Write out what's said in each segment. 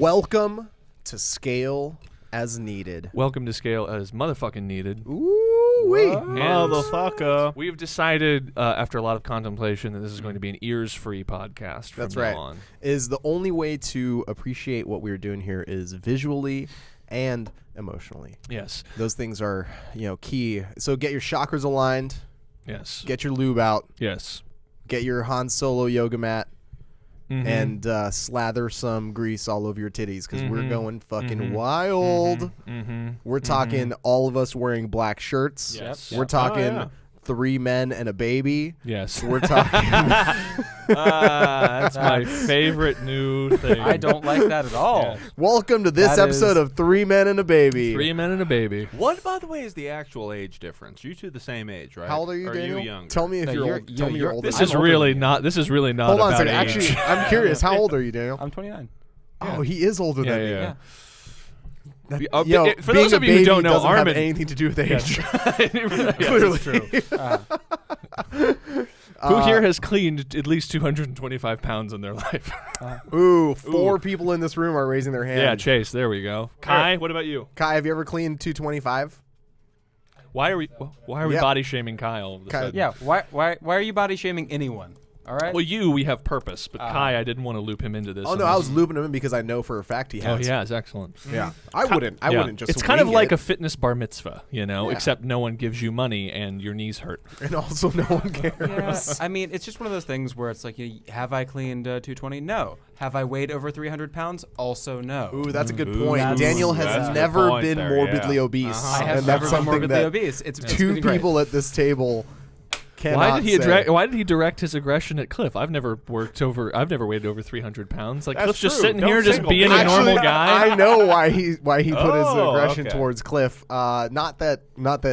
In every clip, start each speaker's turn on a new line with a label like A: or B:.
A: Welcome to Scale as Needed.
B: Welcome to Scale as Motherfucking Needed.
A: Ooh-wee.
C: Motherfucker.
B: We've decided, after a lot of contemplation, that this is going to be an ears-free podcast from
A: That's
B: now
A: right.
B: on.
A: Is the only way to appreciate what we're doing here is visually and emotionally.
B: Yes.
A: Those things are, key. So get your chakras aligned.
B: Yes.
A: Get your lube out.
B: Yes.
A: Get your Han Solo yoga mat.
B: Mm-hmm.
A: And slather some grease all over your titties because we're going fucking wild. We're talking all of us wearing black shirts.
B: Yes.
A: We're talking 3 men and a baby.
B: Yes.
A: We're talking.
B: That's my favorite new thing.
C: I don't like that at all.
B: Yeah.
A: Welcome to this
C: That
A: episode of 3 Men and a Baby.
B: 3 men and a baby.
D: What, by the way, is the actual age difference? You two the same age, right?
A: How old are you,
D: or
A: Daniel?
D: Are you younger?
A: Tell me if
C: No,
A: you're
C: you're-
A: old. Tell me you're older.
B: This
A: than
B: is
A: me.
B: really not. This is really not
A: Hold on a
B: about
A: second.
B: age.
A: Actually, I'm curious. How old are you, Daniel?
C: I'm 29.
A: Oh, he is older than me.
B: Yeah.
A: That-
B: For
A: being
B: those
A: a
B: of you who
A: baby
B: don't know,
A: doesn't have
B: Armin.
A: anything to do with age.
B: Clearly. True. Who here has cleaned at least 225 pounds in their life?
A: Ooh, 4 people in this room are raising their hand.
B: Yeah, Chase. There we go. Kai, what about you?
A: Kai, have you ever cleaned 225?
B: Why are we
A: Yeah.
B: body shaming Kai all of a
A: Kai-
B: sudden?
C: Yeah, why are you body shaming anyone? All right.
B: Well, we have purpose, but Kai, I didn't want to loop him into this.
A: Oh no, I was looping him in because I know for a fact he has.
B: Oh, yeah, it's excellent.
A: Yeah. I wouldn't just.
B: It's kind of
A: wing
B: like
A: it.
B: a fitness bar mitzvah,
A: Yeah.
B: except no one gives you money and your knees hurt.
A: And also, no one cares.
C: Yeah, I mean, it's just one of those things where it's like, have I cleaned 220? No. Have I weighed over 300 pounds? Also, no.
A: Ooh, that's a good
D: Ooh,
A: point.
D: that's-
A: Daniel
D: that's
A: has
D: a good
A: never
D: point
A: been
D: there,
A: morbidly
D: yeah.
A: obese,
C: I have
A: and
C: never
A: that's
C: been
A: something
C: morbidly
A: that
C: obese. It's
A: 2
C: gonna be great.
A: people at this table cannot
B: Why did he
A: say.
B: direct his aggression at Cliff? I've never weighed over 300 pounds. Like
D: That's
B: Cliff's just
D: true.
B: sitting
D: Don't
B: here, just
D: single
B: being a
D: me.
B: normal
A: Actually,
B: guy.
A: I know why he put his
D: Oh,
A: aggression
D: okay.
A: towards Cliff. Not that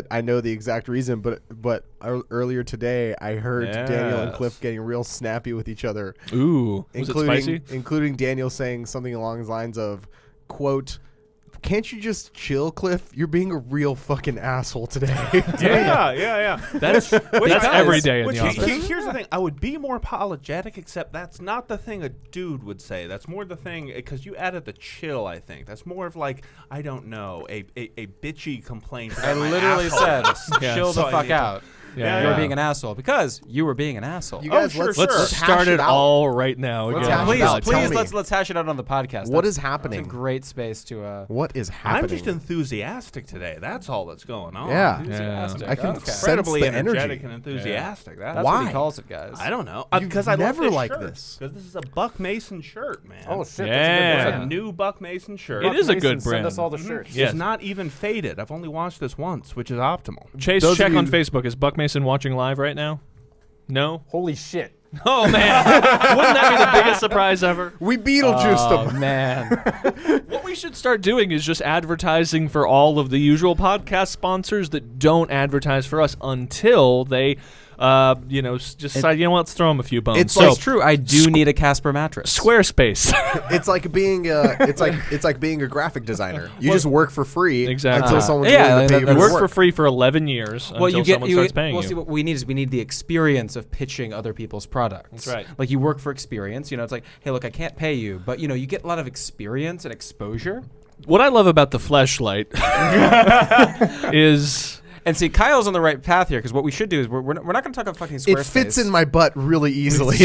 A: I know the exact reason, but earlier today I heard Daniel and
D: Yes.
A: Cliff getting real snappy with each other.
B: Ooh, was it spicy?
A: including Daniel saying something along the lines of, quote, "Can't you just chill, Cliff? You're being a real fucking asshole today."
D: Yeah.
B: That's every day in the office.
D: Here's the thing. I would be more apologetic, except that's not the thing a dude would say. That's more the thing, because you added the chill, I think. That's more of like, I don't know, a bitchy complaint.
C: I
D: about my
C: literally
D: asshole.
C: said,
B: Yeah.
C: chill the
D: So I
C: fuck
D: need to-
C: out.
B: Yeah,
C: You were
B: yeah.
C: being an asshole because you were being an asshole.
A: You guys,
D: sure,
A: let's
D: sure.
B: Let's
A: hash
B: start it
A: out.
B: all right now.
A: Let's
B: again.
A: hash it
C: Please,
A: out. Tell
C: please,
A: me.
C: let's hash it out on the podcast.
A: What is
C: It's
A: happening?
C: a great space to.
A: What is happening?
D: I'm just enthusiastic today. That's all that's going on.
A: Yeah.
C: Enthusiastic.
A: I can
C: Okay.
A: sense
D: Incredibly
A: the
D: energetic
A: energy.
D: and enthusiastic.
C: That's
D: That's
A: Why?
C: what he calls it, guys.
D: I don't know.
A: You've
D: Because I
A: never
D: love
A: liked
D: shirt.
A: this.
D: Because this is a Buck Mason shirt, man.
C: Oh shit!
B: Yeah.
D: It's a new Buck Mason shirt.
B: It is a good
C: Send
B: brand.
C: us all the shirts.
B: Yes.
D: It's not even faded. I've only watched this once, which is optimal.
B: Chase,
A: Those
B: check
A: of
B: on
A: you-
B: Facebook. Is Buck Mason watching live right now? No?
C: Holy shit!
B: Oh, man. Wouldn't that be the biggest surprise ever?
A: We Beetlejuiced
C: Oh
A: him.
C: man!
B: What we should start doing is just advertising for all of the usual podcast sponsors that don't advertise for us until they, just decide, let's throw them a few bones.
A: It's
B: So,
C: It's true. I do need a Casper mattress.
B: Squarespace.
A: It's like being it's like being a graphic designer. You just work for free
B: Exactly.
A: until someone's
C: Yeah,
A: willing to pay
C: like
A: you
C: that-
A: for
B: You work
A: work.
B: for free for 11 years until someone starts paying you.
C: See, what we need is the experience of pitching other people's products.
B: That's right.
C: Like you work for experience. It's like, hey, look, I can't pay you, but you get a lot of experience and exposure.
B: What I love about the fleshlight is...
C: And see, Kyle's on the right path here because what we should do is we're not going to talk about fucking Squarespace.
A: It fits in my butt really easily.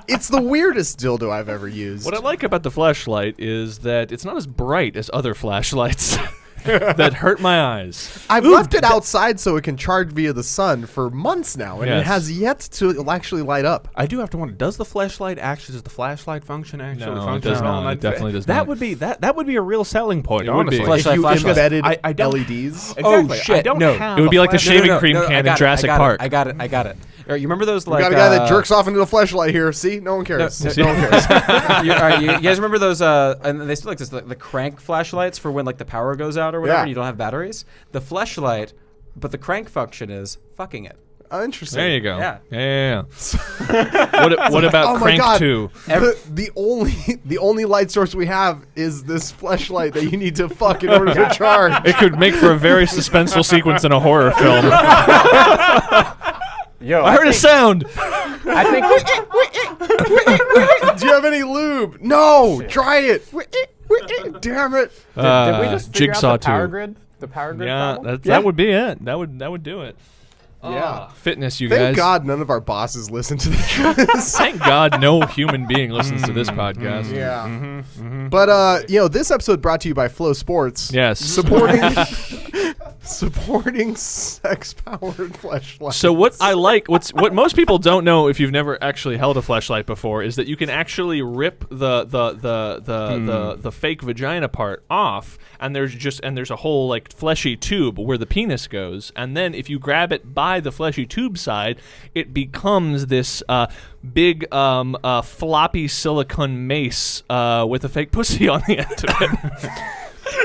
A: It's the weirdest dildo I've ever used.
B: What I like about the flashlight is that it's not as bright as other flashlights that hurt my eyes.
A: I've left it outside so it can charge via the sun for months now, and it
B: Yes.
A: has yet to actually light up.
D: I do have to wonder: does the flashlight does the flashlight function actually
B: No, it
D: function?
B: does
D: at all?
B: not. It definitely does
D: that
B: not.
D: Would be that would be a real selling point.
B: It would be.
D: honestly.
C: Flashlight,
A: If you
C: flashlight.
A: embedded
D: I don't-
A: LEDs.
D: Exactly.
C: shit,
D: I don't
C: no.
D: have
B: It would be
D: a
B: like the
D: flashlight.
B: shaving cream
C: I
B: can in
C: got it,
B: Jurassic
C: I got
B: Park.
C: It, I got it. You remember those
A: We
C: like
A: got a guy that jerks off into the fleshlight here. See, no one cares. No one cares.
C: you guys remember those? And they still like this, the crank flashlights for when like the power goes out or whatever,
A: Yeah.
C: and you don't have batteries. The flashlight, but the crank function is fucking it.
A: Oh, interesting.
B: There you go.
C: Yeah.
B: Yeah. What about
A: Oh my
B: Crank
A: God.
B: 2?
A: The only light source we have is this fleshlight that you need to fuck in order to charge.
B: It could make for a very suspenseful sequence in a horror film.
C: Yo,
B: I heard a sound.
C: I think
A: Do you have any lube? No. Try it. Damn it.
E: Did we just figure
B: Jigsaw
E: out the power
B: tube.
E: grid? The power grid
B: Yeah,
E: problem?
B: that would be it. That would do it.
A: Yeah.
B: Fitness, you
A: Thank
B: guys.
A: God none of our bosses listen to this.
B: Thank God no human being listens to this podcast.
A: Yeah. But this episode brought to you by Flow Sports.
B: Yes.
A: Supporting sex-powered fleshlights.
B: So what most people don't know if you've never actually held a fleshlight before is that you can actually rip the fake vagina part off, and there's a whole like fleshy tube where the penis goes, and then if you grab it by the fleshy tube side, it becomes this big floppy silicone mace with a fake pussy on the end of it.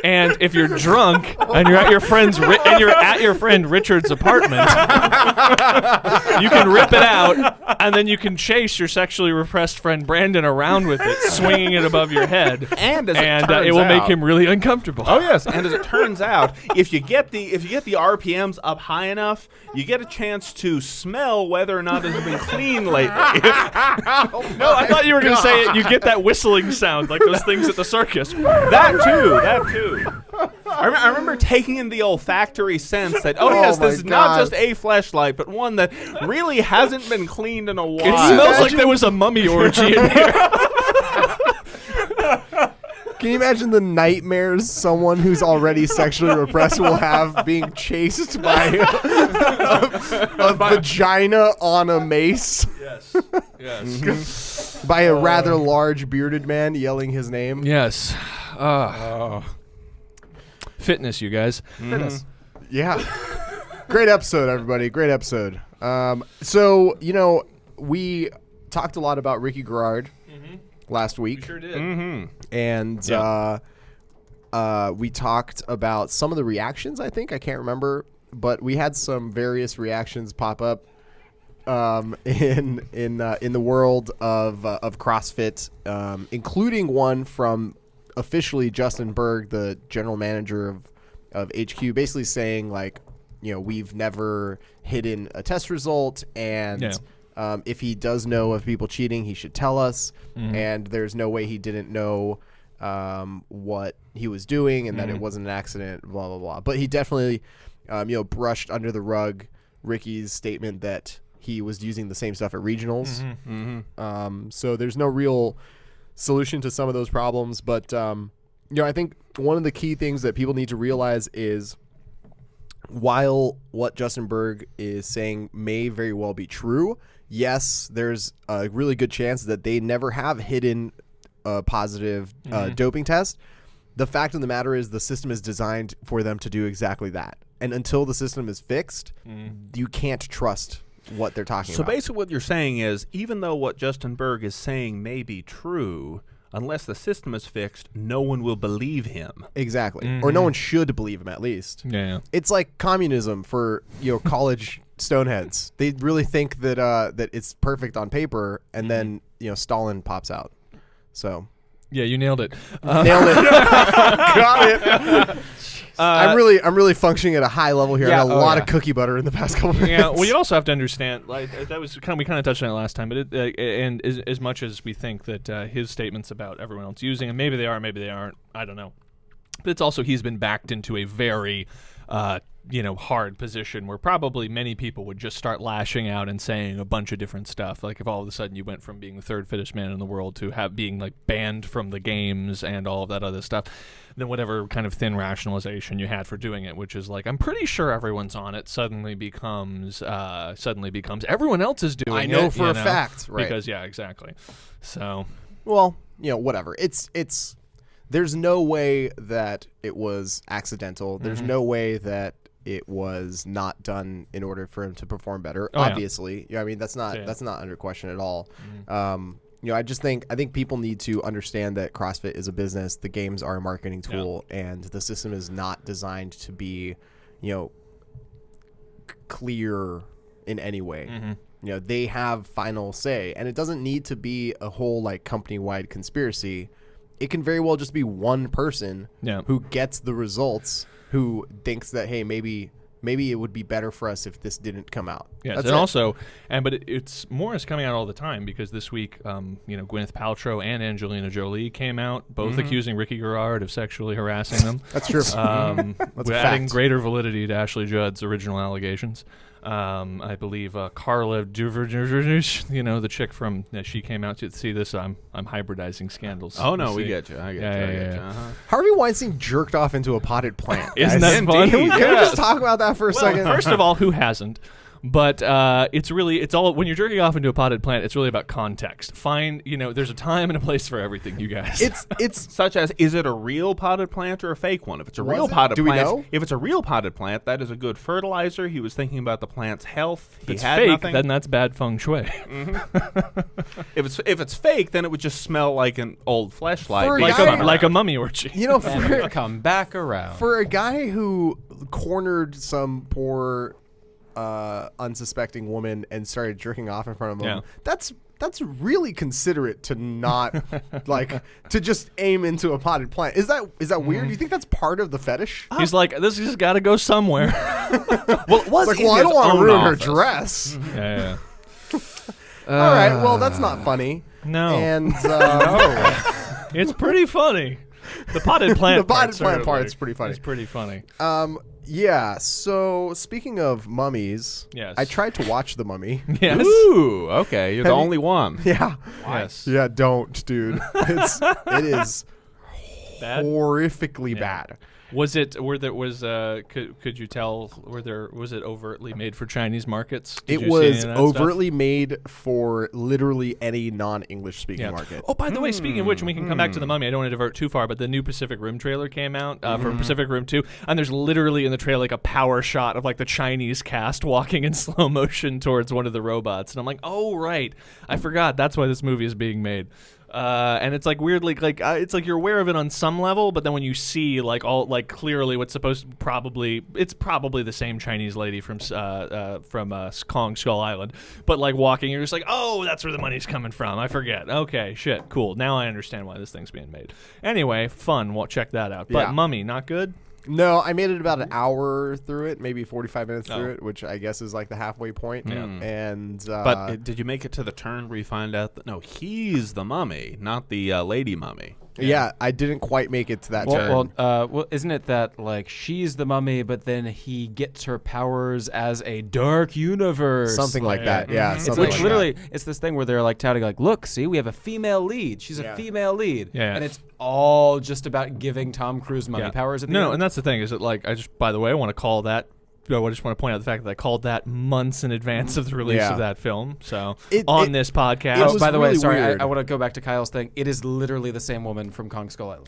B: And if you're drunk and you're at your friend Richard's apartment, you can rip it out, and then you can chase your sexually repressed friend Brandon around with it, swinging it above your head,
D: And as
B: it will make him really uncomfortable.
D: Oh yes, and as it turns out, if you get the RPMs up high enough, you get a chance to smell whether or not it's been clean lately.
B: No, I thought you were going to say it. You get that whistling sound like those things at the circus.
D: That too. I remember taking in the olfactory sense that, yes,
A: my
D: this is not
A: God.
D: just a fleshlight, but one that really hasn't been cleaned in a while.
B: It smells like there was a mummy orgy in here.
A: Can you imagine the nightmares someone who's already sexually repressed will have being chased by a vagina on a mace?
B: Yes.
A: By a rather large bearded man yelling his name?
B: Yes. Fitness, you guys.
A: Fitness. Yeah. Great episode, everybody. Great episode. So, we talked a lot about Ricky Garard last week.
B: Sure did.
A: And we talked about some of the reactions, I think. I can't remember. But we had some various reactions pop up in the world of CrossFit, including one from officially Justin Bergh, the general manager of HQ, basically saying like, we've never hidden a test result, and if he does know of people cheating, he should tell us. And there's no way he didn't know what he was doing, and that it wasn't an accident, blah blah blah. But he definitely brushed under the rug Ricky's statement that he was using the same stuff at regionals. So there's no real solution to some of those problems, but I think one of the key things that people need to realize is, while what Justin Bergh is saying may very well be true, yes, there's a really good chance that they never have hidden a positive doping test. The fact of the matter is the system is designed for them to do exactly that, and until the system is fixed, you can't trust what they're talking about.
D: So basically what you're saying is, even though what Justin Bergh is saying may be true, unless the system is fixed, no one will believe him.
A: Exactly. Or no one should believe him, at least.
B: Yeah.
A: It's like communism for college stoneheads. They really think that that it's perfect on paper, and then Stalin pops out. So
B: Yeah, you nailed it.
A: nailed it. Got it. I'm really functioning at a high level here.
E: Yeah,
A: I got a lot of cookie butter in the past couple minutes.
B: Yeah, well, you also have to understand, like we kind of touched on it last time, but and as much as we think that his statements about everyone else using, and maybe they are, maybe they aren't, I don't know. But it's also, he's been backed into a very hard position where probably many people would just start lashing out and saying a bunch of different stuff. Like if all of a sudden you went from being the third fittest man in the world to being like banned from the games and all of that other stuff, then whatever kind of thin rationalization you had for doing it, which is like, I'm pretty sure everyone's on it, suddenly becomes everyone else is doing it.
A: I know for a fact, right?
B: Because exactly. So,
A: well, whatever. It's there's no way that it was accidental. There's no way that it was not done in order for him to perform better. Obviously, I mean that's not under question at all. I think people need to understand that CrossFit is a business. The games are a marketing tool, and the system is not designed to be, clear in any way. They have final say, and it doesn't need to be a whole company-wide conspiracy. It can very well just be one person who gets the results, who thinks that, hey, maybe maybe it would be better for us if this didn't come out.
B: Yes,
A: That's
B: and
A: it.
B: also, but it's more is coming out all the time because this week, Gwyneth Paltrow and Angelina Jolie came out, both accusing Ricky Garard of sexually harassing them.
A: That's true.
B: That's
A: a
B: adding
A: fact.
B: greater validity to Ashley Judd's original allegations. I believe Carla Duverger, the chick from she came out to see this. I'm hybridizing scandals.
D: Oh no,
B: You
D: we
B: see?
D: get you. I get you.
B: Yeah,
D: I get
B: yeah,
D: you.
B: yeah.
D: Uh-huh.
A: Harvey Weinstein jerked off into a potted plant.
B: Isn't
A: guys.
B: that fun?
A: Can we just talk about that for a second?
B: First of all, who hasn't? But it's all when you're jerking off into a potted plant. It's really about context. Find there's a time and a place for everything, you guys.
A: It's
D: Such as, is it a real potted plant or a fake one? If it's a
A: Was
D: real
A: it?
D: potted
A: Do we
D: plant,
A: know?
D: if it's a real potted plant, that is a good fertilizer. He was thinking about the plant's health.
B: if
D: He
B: it's
D: had
B: fake,
D: nothing.
B: then that's bad feng shui.
D: If it's fake, then it would just smell like an old fleshlight.
A: For a
B: like
A: guy-
B: a like a mummy orgy.
A: for
C: Come back around.
A: for a guy who cornered some poor unsuspecting woman and started jerking off in front of him.
B: Yeah.
A: That's really considerate to not to just aim into a potted plant. Is that weird? Do you think that's part of the fetish?
B: He's like, this has got to go somewhere.
D: Well, it was
A: It's like,
D: in
A: well, I
D: his
A: don't want to
D: own
A: ruin her
D: office.
A: dress.
B: Yeah.
A: All right, well, that's not funny.
B: No.
A: And
B: It's pretty funny. The potted plant.
A: The potted
B: part,
A: plant
B: certainly.
A: part's pretty funny.
B: It's pretty funny.
A: yeah. So speaking of mummies,
B: Yes.
A: I tried to watch The Mummy.
B: Yes.
D: Ooh, okay. You're the
A: Have you-
D: only one.
A: Yeah.
B: Yes.
A: Yeah. Don't, dude. It is
B: Bad?
A: horrifically bad.
B: Was it? Could you tell? Was it overtly made for Chinese markets? Did
A: It
B: you see any
A: was
B: of that stuff?
A: overtly made for literally any non-English speaking
B: Yeah.
A: market.
B: Oh, by the way, speaking of which, and we can come back to the Mummy. I don't want to divert too far, but the new Pacific Rim trailer came out for Pacific Rim 2, and there's literally in the trailer like a power shot of like the Chinese cast walking in slow motion towards one of the robots, and I'm like, oh right, I forgot. That's why this movie is being made. And it's like weirdly it's like you're aware of it on some level, but then when you see like all like clearly what's supposed to it's probably the same Chinese lady from Kong Skull Island, but like walking, you're just like, oh, that's where the money's coming from. I forget. Okay, shit, cool. Now I understand why this thing's being made. Anyway, fun. Well, check that out. But
A: Yeah.
B: Mummy, not good.
A: No, I made it about an hour through it, maybe 45 minutes through
B: Oh.
A: it, which I guess is like the halfway point.
B: Yeah.
A: And
D: But did you make it to the turn where you find out that no, he's the mummy, not the lady mummy?
A: yeah, I didn't quite make it to that turn.
C: Well, isn't it that like she's the mummy, but then he gets her powers as a dark universe,
A: Something like
B: Yeah.
A: that. Yeah,
C: It's
A: something
C: which
A: like
C: literally, it's this thing where they're like touting, like, look, see, we have a female lead. She's
A: Yeah.
C: a female lead,
B: Yeah.
C: and it's all just about giving Tom Cruise mummy powers. At the
B: No,
C: end.
B: and that's the thing is that like I just by the way I want to call that. I just want to point out the fact that I called that months in advance of the release
A: Yeah.
B: of that film. So
A: It-
B: on
A: it-
B: this podcast,
A: it
C: Oh,
A: was
C: by the way,
A: really
C: sorry,
A: weird.
C: I want to go back to Kyle's thing. It is literally the same woman from Kong Skull Island.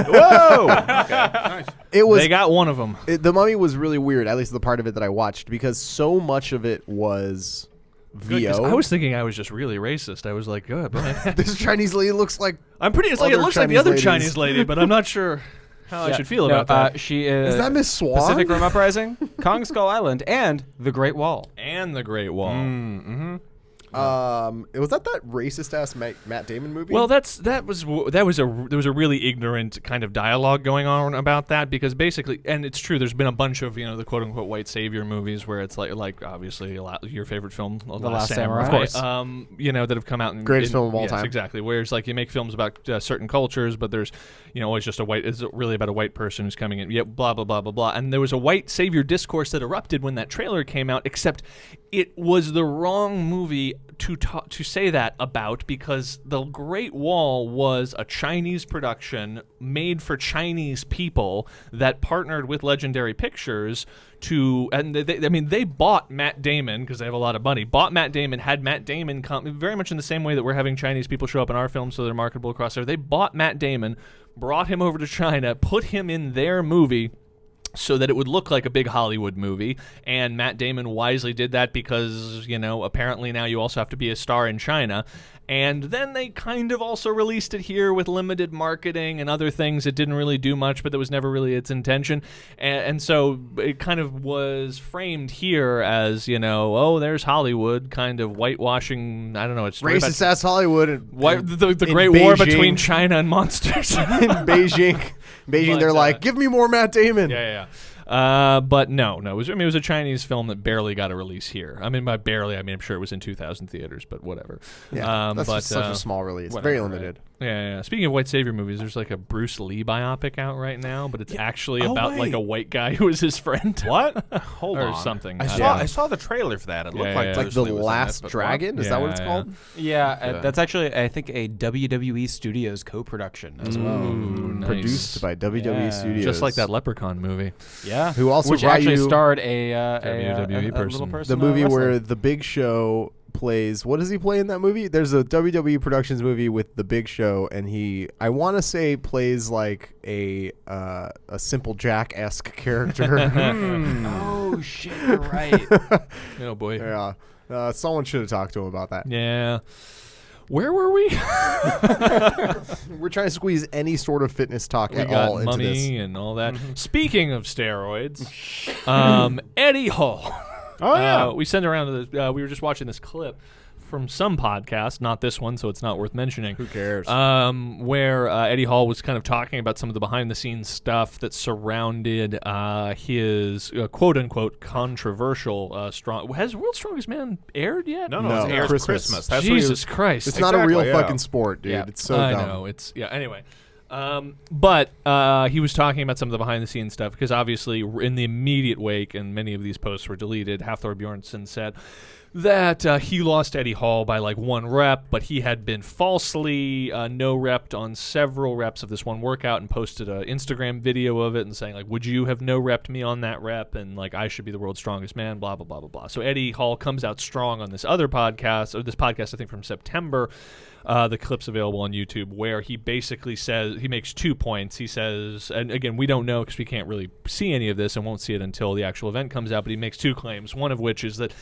D: Whoa!
A: It was
B: they got one of them.
A: The Mummy was really weird, at least the part of it that I watched, because so much of it was VO.
B: I was thinking I was just really racist. I was like, good, man.
A: This Chinese lady looks like
B: I'm pretty. It's like it
A: Other
B: looks like the
A: Chinese
B: other
A: ladies.
B: Chinese lady, but I'm not sure how I should feel about that.
C: She is.
A: Is that Miss Swan?
C: Pacific Rim Uprising, Kong Skull Island, and The Great Wall.
B: And the Great Wall.
A: Was that racist ass Matt Damon movie?
B: Well, there was a really ignorant kind of dialogue going on about that because basically, and it's true. There's been a bunch of the quote unquote white savior movies where it's like obviously your favorite film, The
C: Last Samurai.
B: of course, that have come out and
A: Greatest film of all time.
B: Exactly. Where it's like you make films about certain cultures, but there's always just it's really about a white person who's coming in. Yeah, blah blah blah blah blah. And there was a white savior discourse that erupted when that trailer came out. Except it was the wrong movie to say that about because The Great Wall was a Chinese production made for Chinese people that partnered with Legendary Pictures they bought Matt Damon because they have a lot of money. Bought Matt Damon, had Matt Damon come very much in the same way that we're having Chinese people show up in our films so they're marketable across there. They bought Matt Damon, brought him over to China, put him in their movie so that it would look like a big Hollywood movie, and Matt Damon wisely did that because, apparently now you also have to be a star in China. And then they kind of also released it here with limited marketing and other things. It didn't really do much, but that was never really its intention. And so it kind of was framed here as, there's Hollywood kind of whitewashing, I don't know. It's
A: racist ass Hollywood.
B: the
A: in
B: Great War
A: Beijing.
B: between China and monsters.
A: In Beijing.
B: But,
A: They're like, give me more Matt Damon.
B: Yeah. But no, it was a Chinese film that barely got a release here. I mean, by barely, I mean I'm sure it was in 2,000 theaters, but whatever.
A: Yeah, that's just such a small release,
B: whatever,
A: very limited.
B: Right. Yeah. Speaking of white savior movies, there's like a Bruce Lee biopic out right now, but it's actually about like a white guy who was his friend.
D: What? Hold
B: or
D: on.
B: something.
D: I saw the trailer for that. It looked like
A: Like The Last Dragon. Is that what it's called?
C: Yeah, that's actually I think a WWE Studios co-production as well.
B: Nice.
A: Produced by WWE Studios,
B: just like that Leprechaun movie.
C: Yeah,
A: Who also
C: which
A: brought
C: actually
A: you
C: starred a
B: WWE
C: little
B: person.
C: person.
A: the movie
C: wrestling.
A: where The Big Show plays. What does he play in that movie? There's a WWE Productions movie with The Big Show, and I want to say plays like a Simple Jack-esque character.
C: Oh shit, you're right.
B: Oh boy.
A: Yeah, someone should have talked to him about that.
B: Yeah. Where were we?
A: We're trying to squeeze any sort of fitness talk
B: We
A: at
B: got
A: all into
B: Mummy
A: this.
B: and all that. Speaking of steroids, Eddie Hall.
D: Oh yeah.
B: We sent around to we were just watching this clip from some podcast, not this one, so it's not worth mentioning.
A: Who cares?
B: Where Eddie Hall was kind of talking about some of the behind-the-scenes stuff that surrounded his quote-unquote controversial strong. Has World's Strongest Man aired yet?
D: No,
A: No,
D: it airs
A: Christmas.
D: Christmas. That's
B: Jesus Christ!
A: It's not a real
D: Exactly, yeah.
A: fucking sport, dude.
C: Yeah.
A: It's so
B: I
A: dumb.
B: know. It's anyway. But he was talking about some of the behind-the-scenes stuff because obviously in the immediate wake, and many of these posts were deleted, Hafthor Bjornsson said that he lost Eddie Hall by like 1 rep, but he had been falsely no-repped on several reps of this one workout and posted an Instagram video of it and saying, like, would you have no-repped me on that rep? And, like, I should be the world's strongest man, blah, blah, blah, blah, blah. So Eddie Hall comes out strong on this other podcast, or this podcast, I think, from September. The clip's available on YouTube, where he basically says, he makes 2 points. He says, and again, we don't know because we can't really see any of this and won't see it until the actual event comes out, but he makes 2 claims, one of which is that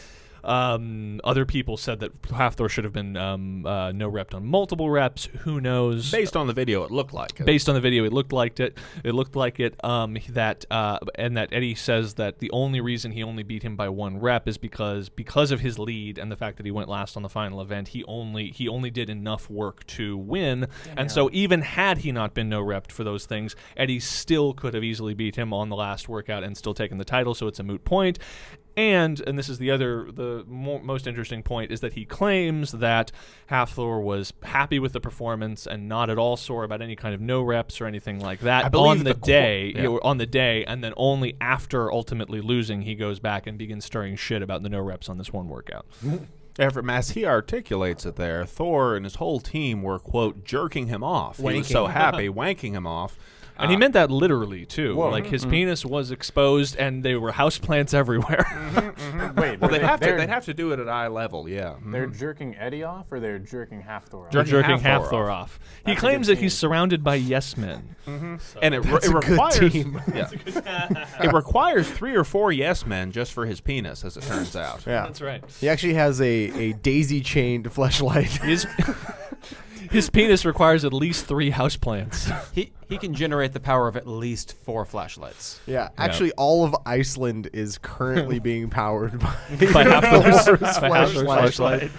B: other people said that Hafthor should have been no-repped on multiple reps. Who knows?
D: Based on the video, it looked like it.
B: Based on the video, it looked like it. It looked like it. That Eddie says that the only reason he only beat him by 1 rep is because of his lead and the fact that he went last on the final event. He only did enough work to win, and so even had he not been no-repped for those things, Eddie still could have easily beat him on the last workout and still taken the title. So it's a moot point. And this is the most interesting point, is that he claims that Hafthor was happy with the performance and not at all sore about any kind of no reps or anything like that on the day, and then only after ultimately losing he goes back and begins stirring shit about the no reps on this one workout.
D: As he articulates it there, Thor and his whole team were, quote, jerking him off. He was
A: Wanking.
D: so happy, wanking him off.
B: And he meant that literally, too.
E: Whoa.
B: Like, his penis was exposed, and there were houseplants everywhere.
E: Wait,
D: Well, they'd
E: they're
D: have to do it at eye level, yeah.
E: They're jerking Eddie off, or they're jerking Hafthor off?
B: Jerking
D: Hafthor
B: Hafthor off. He
E: That's a
B: claims
E: good
B: that he's
E: team.
B: surrounded by yes men.
D: And it
A: That's a good
D: requires
A: team.
D: Yeah. It requires 3 or 4 yes men just for his penis, as it turns out.
A: Yeah.
B: That's right.
A: He actually has a daisy-chained fleshlight.
B: His penis requires at least 3 houseplants.
C: He can generate the power of at least 4 flashlights.
A: Yeah, actually, all of Iceland is currently being powered by
B: By Hafthor's
A: Hafthor's
B: fleshlight.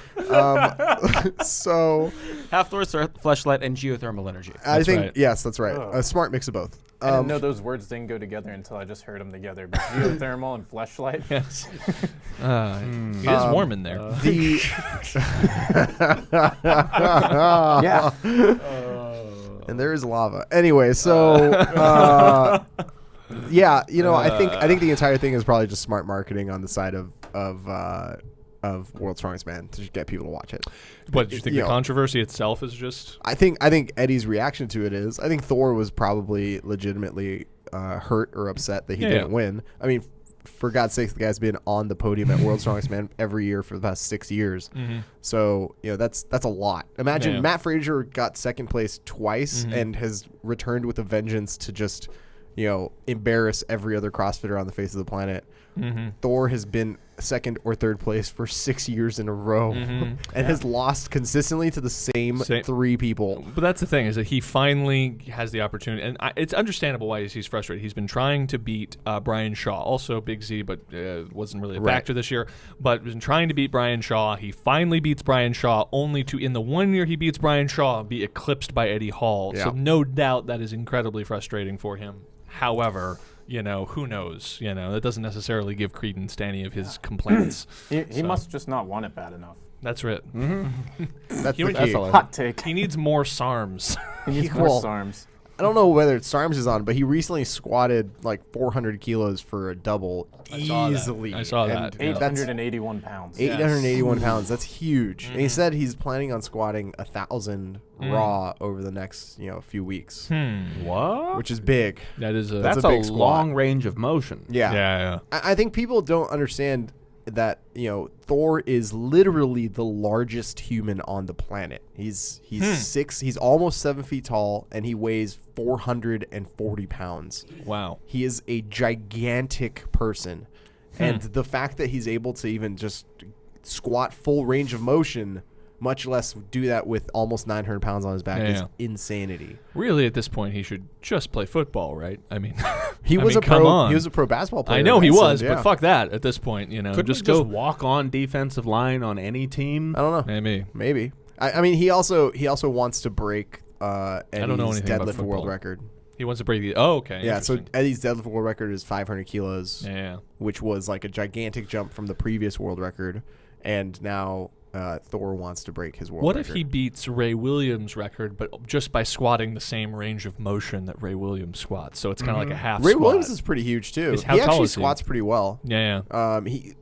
A: So
C: Hafthor's flashlight and geothermal energy.
A: I
B: That's
A: think
B: right.
A: yes, that's right.
E: Oh.
A: A smart mix of both.
E: I didn't know those words didn't go together until I just heard them together. But geothermal and fleshlight.
B: Yes. It is warm in there.
A: The
E: Yeah.
A: and there is lava. Anyway, so yeah, I think the entire thing is probably just smart marketing on the side of World's Strongest Man to just get people to watch it.
B: What, do you think
A: you
B: the
A: know,
B: controversy itself is just...
A: I think Eddie's reaction to it is, I think Thor was probably legitimately hurt or upset that he didn't win. I mean, for God's sake, the guy's been on the podium at World's Strongest Man every year for the past 6 years.
B: Mm-hmm.
A: So, that's a lot. Imagine
B: Yeah.
A: Matt Frazier got second place twice
B: Mm-hmm.
A: and has returned with a vengeance to just, embarrass every other CrossFitter on the face of the planet.
B: Mm-hmm.
A: Thor has been second or third place for 6 years in a row and has lost consistently to the same 3 people.
B: But that's the thing, is that he finally has the opportunity, and it's understandable why he's frustrated. He's been trying to beat Brian Shaw, also Big Z, but wasn't really a factor this year, but been trying to beat Brian Shaw. He finally beats Brian Shaw, only to, in the 1 year he beats Brian Shaw, be eclipsed by Eddie Hall.
A: Yeah.
B: So no doubt that is incredibly frustrating for him. However, who knows? That doesn't necessarily give credence to any of his complaints.
E: He must just not want it bad enough.
B: That's right.
A: That's
B: He
A: the
B: would-
A: key.
E: Hot take.
B: He needs more SARMs.
E: He needs
A: Well,
E: more SARMs.
A: I don't know whether SARMs is on, but he recently squatted like 400 kilos for a double easily.
B: I saw that.
A: And that's
E: 881 pounds.
A: 881 pounds. That's huge. And he said he's planning on squatting 1,000 raw over the next few weeks,
D: What?
A: which is big.
B: That is a
D: That's
A: a
D: a,
A: big squat.
D: long range of motion.
A: Yeah.
B: yeah.
A: I think people don't understand that Thor is literally the largest human on the planet. He's he's almost 7 feet tall, and he weighs 440 pounds.
B: Wow.
A: He is a gigantic person, and the fact that he's able to even just squat full range of motion, much less do that with almost 900 pounds on his back, is insanity.
B: Really, at this point, he should just play football, right? I mean,
A: He was a
B: come
A: pro.
B: on.
A: He was a pro basketball player.
B: I know he
A: in
B: was,
A: Iceland,
B: but fuck that. At this point,
D: Could
B: just
D: just
B: go.
D: walk on defensive line on any team?
A: I don't know.
B: Maybe.
A: I mean, he also wants to break
B: don't know
A: Eddie's
B: anything about
A: deadlift world
B: football.
A: record.
B: He wants to break the. Oh, okay.
A: Yeah, so
B: interesting.
A: Eddie's deadlift world record is 500 kilos,
B: Yeah.
A: which was like a gigantic jump from the previous world record, and now Thor wants to break his world
B: What
A: record.
B: if he beats Ray Williams' record, but just by squatting the same range of motion that Ray Williams squats? So it's kind of like a half.
A: Ray
B: squat.
A: Williams is pretty huge too.
B: How
A: He
B: tall
A: actually
B: is he?
A: squats pretty well.
B: Yeah.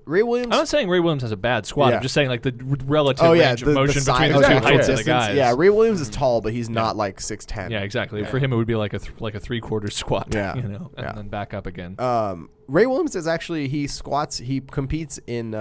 A: Ray Williams.
B: I'm not saying Ray Williams has a bad squat.
A: Yeah.
B: I'm just saying like the relative range of motion between the two
A: actual
B: heights of the
A: distance.
B: guys.
A: Yeah, Ray Williams is tall, but he's not like 6'10".
B: Yeah, exactly. For him, it would be like a 3/4 squat.
A: Yeah.
B: and
A: Yeah.
B: then back up again.
A: Ray Williams is actually he competes in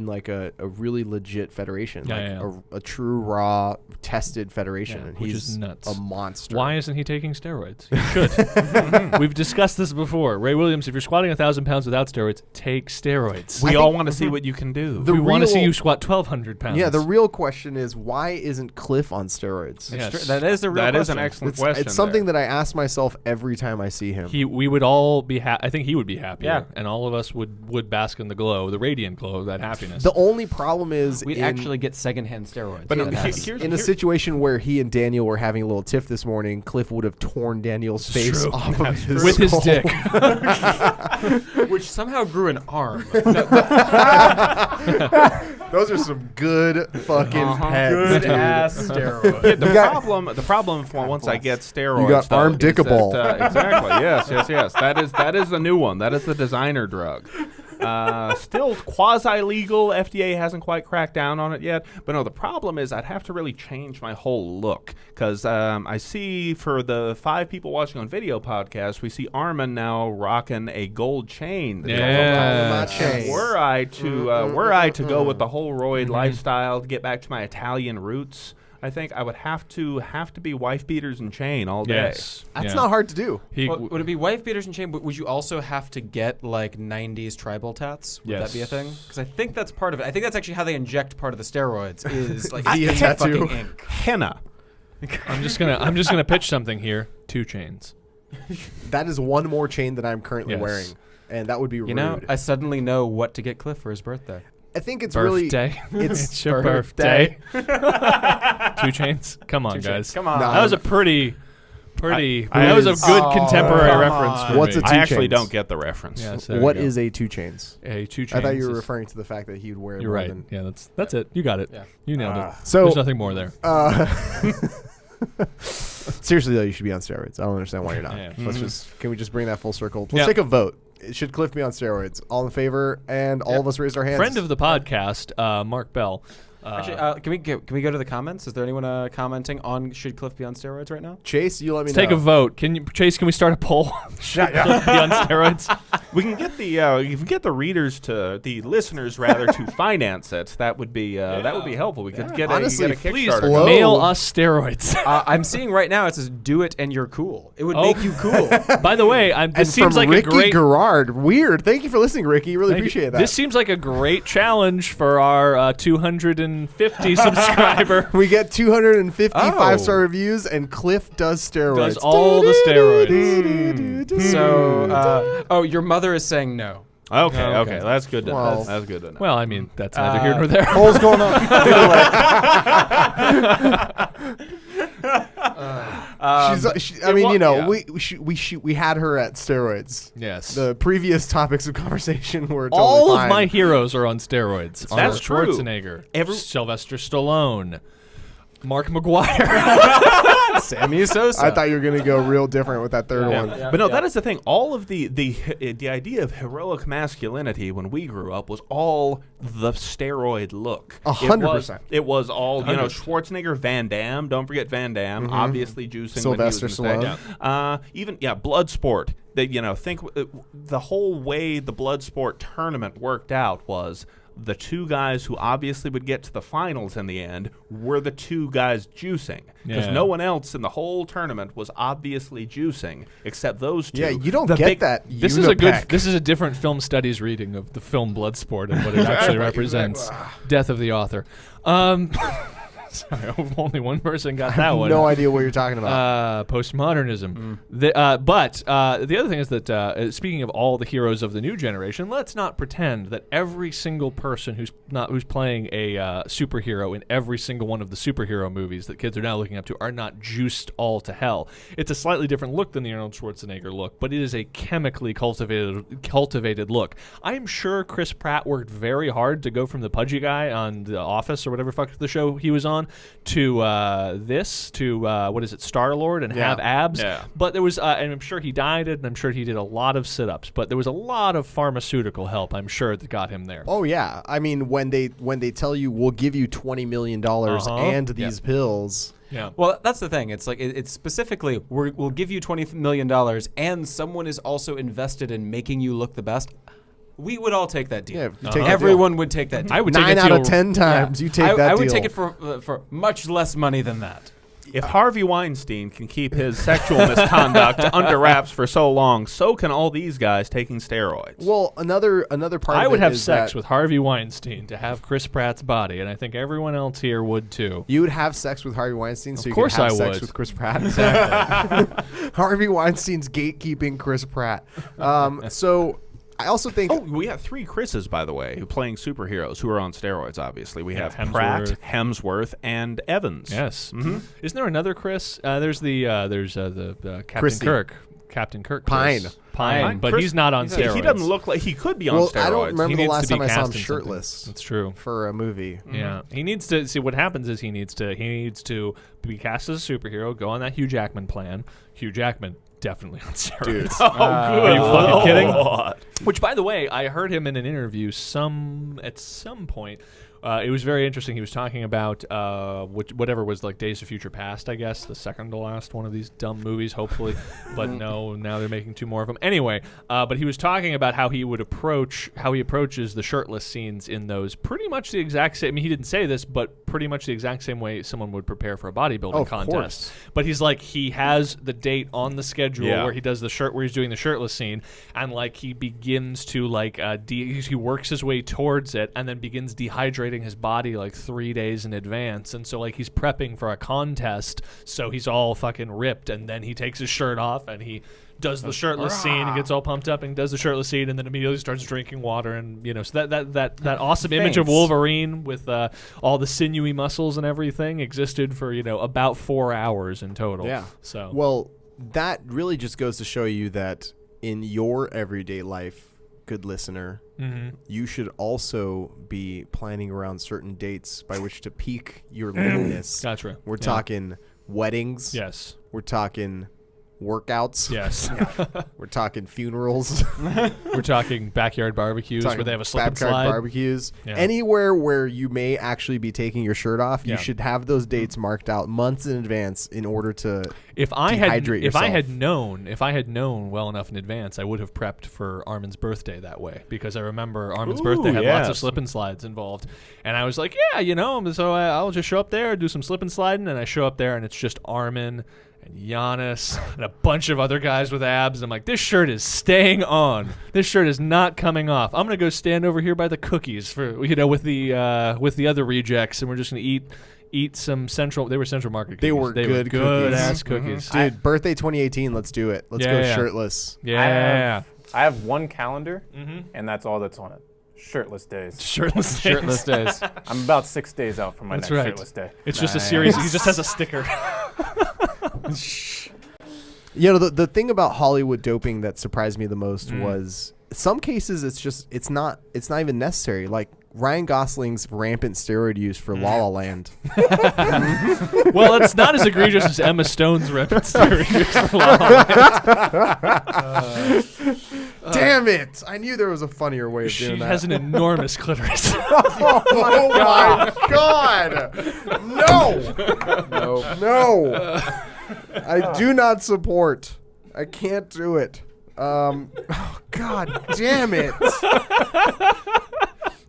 A: like a really legit federation, a true raw tested federation, and
B: which
A: he's
B: is nuts.
A: a monster.
B: Why isn't he taking steroids? He should. We've discussed this before. Ray Williams, if you're squatting 1,000 pounds without steroids, take steroids.
D: We all want to see what you can do.
A: The
B: we want to see
A: real-
B: you squat 1,200 pounds.
A: Yeah, the real question is why isn't Cliff on steroids?
B: Yes.
C: That is the real
D: That
C: question.
D: is an excellent
A: It's,
D: question.
A: it's something that I ask myself every time I see him.
B: We would all be I think he would be happier.
C: Yeah.
B: And all of us would bask in the glow, the radiant glow of that happiness.
A: The only problem is
C: We'd
A: in,
C: actually get secondhand steroids.
D: But
C: for
D: no,
C: that.
D: here's-
A: in a situation where he and Daniel were having a little tiff this morning, Cliff would have torn Daniel's face
B: true.
A: off of his
B: with his
A: skull.
B: dick.
C: which somehow grew an arm.
A: Those are some good fucking heads,
C: Good
A: dude.
C: ass steroids.
D: Yeah,
A: got-
D: the problem once I get steroids,
A: You got
D: though,
A: arm
D: is
A: dickable.
D: that, exactly. Yes. That is the new one. That is the designer drug. Still quasi-legal. FDA hasn't quite cracked down on it yet. But no, the problem is I'd have to really change my whole look because I see for the 5 people watching on video podcast, we see Armin now rocking a gold chain.
B: Yeah.
A: Chain.
D: Were I to go with the whole roid lifestyle to get back to my Italian roots, I think I would have to be wife beaters and chain all day.
B: Yes.
A: That's not hard to do.
C: Would it be wife beaters and chain? But would you also have to get like 90s tribal tats? Would that be a
B: Yes.
C: thing? Because I think that's part of it. I think that's actually how they inject part of the steroids is like
A: Via tattoo.
C: fucking ink.
D: Henna.
B: I'm just gonna pitch something here. 2 chains.
A: That is one more chain that I'm currently
B: Yes.
A: wearing, and that would be rude.
C: You know, I suddenly know what to get Cliff for his birthday.
A: I think it's
B: Birthday.
A: really
B: It's your
A: birthday.
B: birthday. 2 chains. Come on,
C: Two
B: guys.
C: chains. Come on.
A: No.
B: That was a pretty.
D: I
B: that was a
A: is-
B: good
C: Oh,
B: contemporary
C: come
B: reference for
A: What's
B: me.
A: a
D: I actually
A: chains.
D: don't get the reference.
B: Yes, there
A: What
B: you go.
A: is a 2 chains?
B: A 2 chains?
A: I thought you were
B: is-
A: referring to the fact that he would wear.
B: You're
A: more
B: right.
A: Than,
B: Yeah, that's it. You got it.
C: Yeah.
B: You nailed it.
A: So-
B: There's nothing more there.
A: Seriously though, you should be on steroids. I don't understand why you're not.
B: Yeah.
A: Can we just bring that full circle? Let's
B: Yeah.
A: take a vote. Should Cliff be on steroids? All in favor, and all of us raised our hands.
B: Friend of the podcast, Mark Bell.
C: Actually, can we go to the comments? Is there anyone commenting on should Cliff be on steroids right now?
A: Chase, you let me
B: Let's
A: know.
B: take a vote. Chase? Can we start a poll? Should Cliff be on steroids?
D: We can get the listeners rather to finance it. That would be helpful. We could get
A: Honestly,
D: a Kickstarter.
B: Please
A: Flow.
B: mail us steroids.
C: I'm seeing right now it says do it and you're cool. It would make you cool.
B: By the way,
A: And
B: this seems
A: from
B: like
A: Ricky
B: a great.
A: Garard. Weird. Thank you for listening, Ricky. Really
B: Thank you.
A: appreciate that.
B: This seems like a great challenge for our 250 subscriber.
A: We get 250
C: Oh.
A: 5-star reviews, and Cliff does steroids.
B: Does all the steroids.
C: So, your mother is saying no.
D: Okay, that's good to
A: Well-
D: know. That's good to know.
B: Well, I mean, that's neither here nor there.
A: Polls going on. I mean, we had her at steroids.
B: Yes.
A: The previous topics of conversation were totally
B: All
A: fine.
B: of my heroes are on steroids.
D: That's
B: Arnold
D: true.
B: Schwarzenegger, Sylvester Stallone, Mark McGuire.
C: Sammy Sosa.
A: I thought you were gonna go real different with that third one.
D: But no, that is the thing. All of the idea of heroic masculinity when we grew up was all the steroid look.
A: 100%.
D: It was all Schwarzenegger, Van Damme. Don't forget Van Damme. Obviously juicing.
A: Sylvester
D: when he was in
A: Stallone.
D: Even Bloodsport. Think the whole way the Bloodsport tournament worked out was the two guys who obviously would get to the finals in the end were the two guys juicing. Because no one else in the whole tournament was obviously juicing except those two.
A: Yeah, you don't get that.
B: This is This is a different film studies reading of the film Bloodsport and what it actually represents. Death of the author. Sorry, only one person got that one.
A: No idea what you're talking about.
B: Postmodernism. But the other thing is that speaking of all the heroes of the new generation, let's not pretend that every single person who's playing a superhero in every single one of the superhero movies that kids are now looking up to are not juiced all to hell. It's a slightly different look than the Arnold Schwarzenegger look, but it is a chemically cultivated look. I'm sure Chris Pratt worked very hard to go from the pudgy guy on The Office or whatever fuck the show he was on to what is it, Star-Lord, and have abs.
D: Yeah.
B: But there was, and I'm sure he dieted, and I'm sure he did a lot of sit-ups. But there was a lot of pharmaceutical help, I'm sure, that got him there.
A: Oh yeah, I mean when they tell you we'll give you $20 million and these pills.
B: Yeah.
C: Well, that's the thing. It's like it's specifically we'll give you $20 million, and someone is also invested in making you look the best. We would all take that deal.
A: Yeah, you take that
C: Everyone would take that deal.
B: I would take
A: 9
B: a
A: out
B: deal.
A: of 10 times you take that
C: I
A: deal.
C: would take it for much less money than that.
D: If Harvey Weinstein can keep his sexual misconduct under wraps for so long, so can all these guys taking steroids.
A: Well, another part
B: I
A: of
B: would
A: it
B: have
A: is
B: sex
A: that
B: with Harvey Weinstein to have Chris Pratt's body, and I think everyone else here would too.
A: You would have sex with Harvey Weinstein, so
B: Of
A: you
B: course
A: could have
B: I
A: sex
B: would.
A: with Chris Pratt.
B: Exactly.
A: Harvey Weinstein's gatekeeping Chris Pratt. So I also think.
D: Oh, we have 3 Chris's, by the way, who playing superheroes who are on steroids, obviously. We have Pratt, Hemsworth, and Evans.
B: Yes. Mm-hmm. Isn't there another Chris? There's the Captain
A: Chrissy.
B: Kirk. Captain Kirk.
A: Pine.
B: Chris.
D: Pine.
B: But
D: Chris-
B: he's not on steroids.
D: He doesn't look like he could be on
A: Well,
D: steroids.
A: I don't remember
B: He
A: the
B: needs
A: last
B: to be
A: time I saw him
B: cast in something.
A: shirtless
B: That's true.
A: for a movie.
B: Yeah, he needs to see what happens. Is he needs to be cast as a superhero, go on that Hugh Jackman plan. Hugh Jackman definitely on steroids.
A: Dude.
D: Oh, good.
B: Are you fucking kidding?
D: Lord.
B: Which, by the way, I heard him in an interview at some point. It was very interesting. He was talking about whatever was like Days of Future Past, I guess, the second to last one of these dumb movies, hopefully. But no, now they're making 2 more of them. Anyway, but he was talking about how he approaches the shirtless scenes in those pretty much the exact same. I mean, he didn't say this, but pretty much the exact same way someone would prepare for a bodybuilding
A: Of
B: contest.
A: course.
B: But he's like, he has the date on the schedule where he does where he's doing the shirtless scene, and like he begins to like he works his way towards it, and then begins dehydrating his body like 3 days in advance. And so like he's prepping for a contest, so he's all fucking ripped, and then he takes his shirt off and he does the shirtless scene and gets all pumped up and does the shirtless scene, and then immediately starts drinking water, and so that awesome image of Wolverine with all the sinewy muscles and everything existed for about 4 hours in total.
A: Yeah.
B: So
A: Well, that really just goes to show you that in your everyday life, good listener, you should also be planning around certain dates by which to peak your leanness.
B: Gotcha.
A: We're talking weddings.
B: Yes.
A: We're talking workouts.
B: Yes.
A: We're talking funerals.
B: We're talking backyard barbecues where they have a slip and
A: backyard
B: slide.
A: barbecues.
B: Yeah.
A: Anywhere where you may actually be taking your shirt off,
B: Yeah.
A: you should have those dates marked out months in advance in order to
B: If I had
A: dehydrate
B: known well enough in advance, I would have prepped for Armin's birthday that way, because I remember Armin's birthday had lots of slip and slides involved, and I was like, so I'll just show up there, do some slip and sliding, and I show up there and it's just Armin and Giannis and a bunch of other guys with abs, and I'm like, this shirt is staying on. This shirt is not coming off. I'm gonna go stand over here by the cookies for with the other rejects, and we're just gonna eat some Central. They were Central Market cookies.
A: They were good cookies.
B: ass cookies.
A: Dude, birthday 2018, let's do it. Let's go shirtless.
B: Yeah.
E: I have one calendar, and that's all that's on it. Shirtless days.
B: Shirtless
C: days.
E: I'm about 6 days out from my
B: That's
E: next
B: right.
E: shirtless day.
B: It's just a series. He just has a sticker.
A: You know, the thing about Hollywood doping that surprised me the most was some cases it's not even necessary. Like Ryan Gosling's rampant steroid use for La La Land.
B: Well, it's not as egregious as Emma Stone's rampant steroid use for La La Land.
A: Damn it! I knew there was a funnier way of
B: She
A: doing that.
B: has an enormous clitoris.
A: Oh my god! No! I do not support. I can't do it. Oh, god damn it!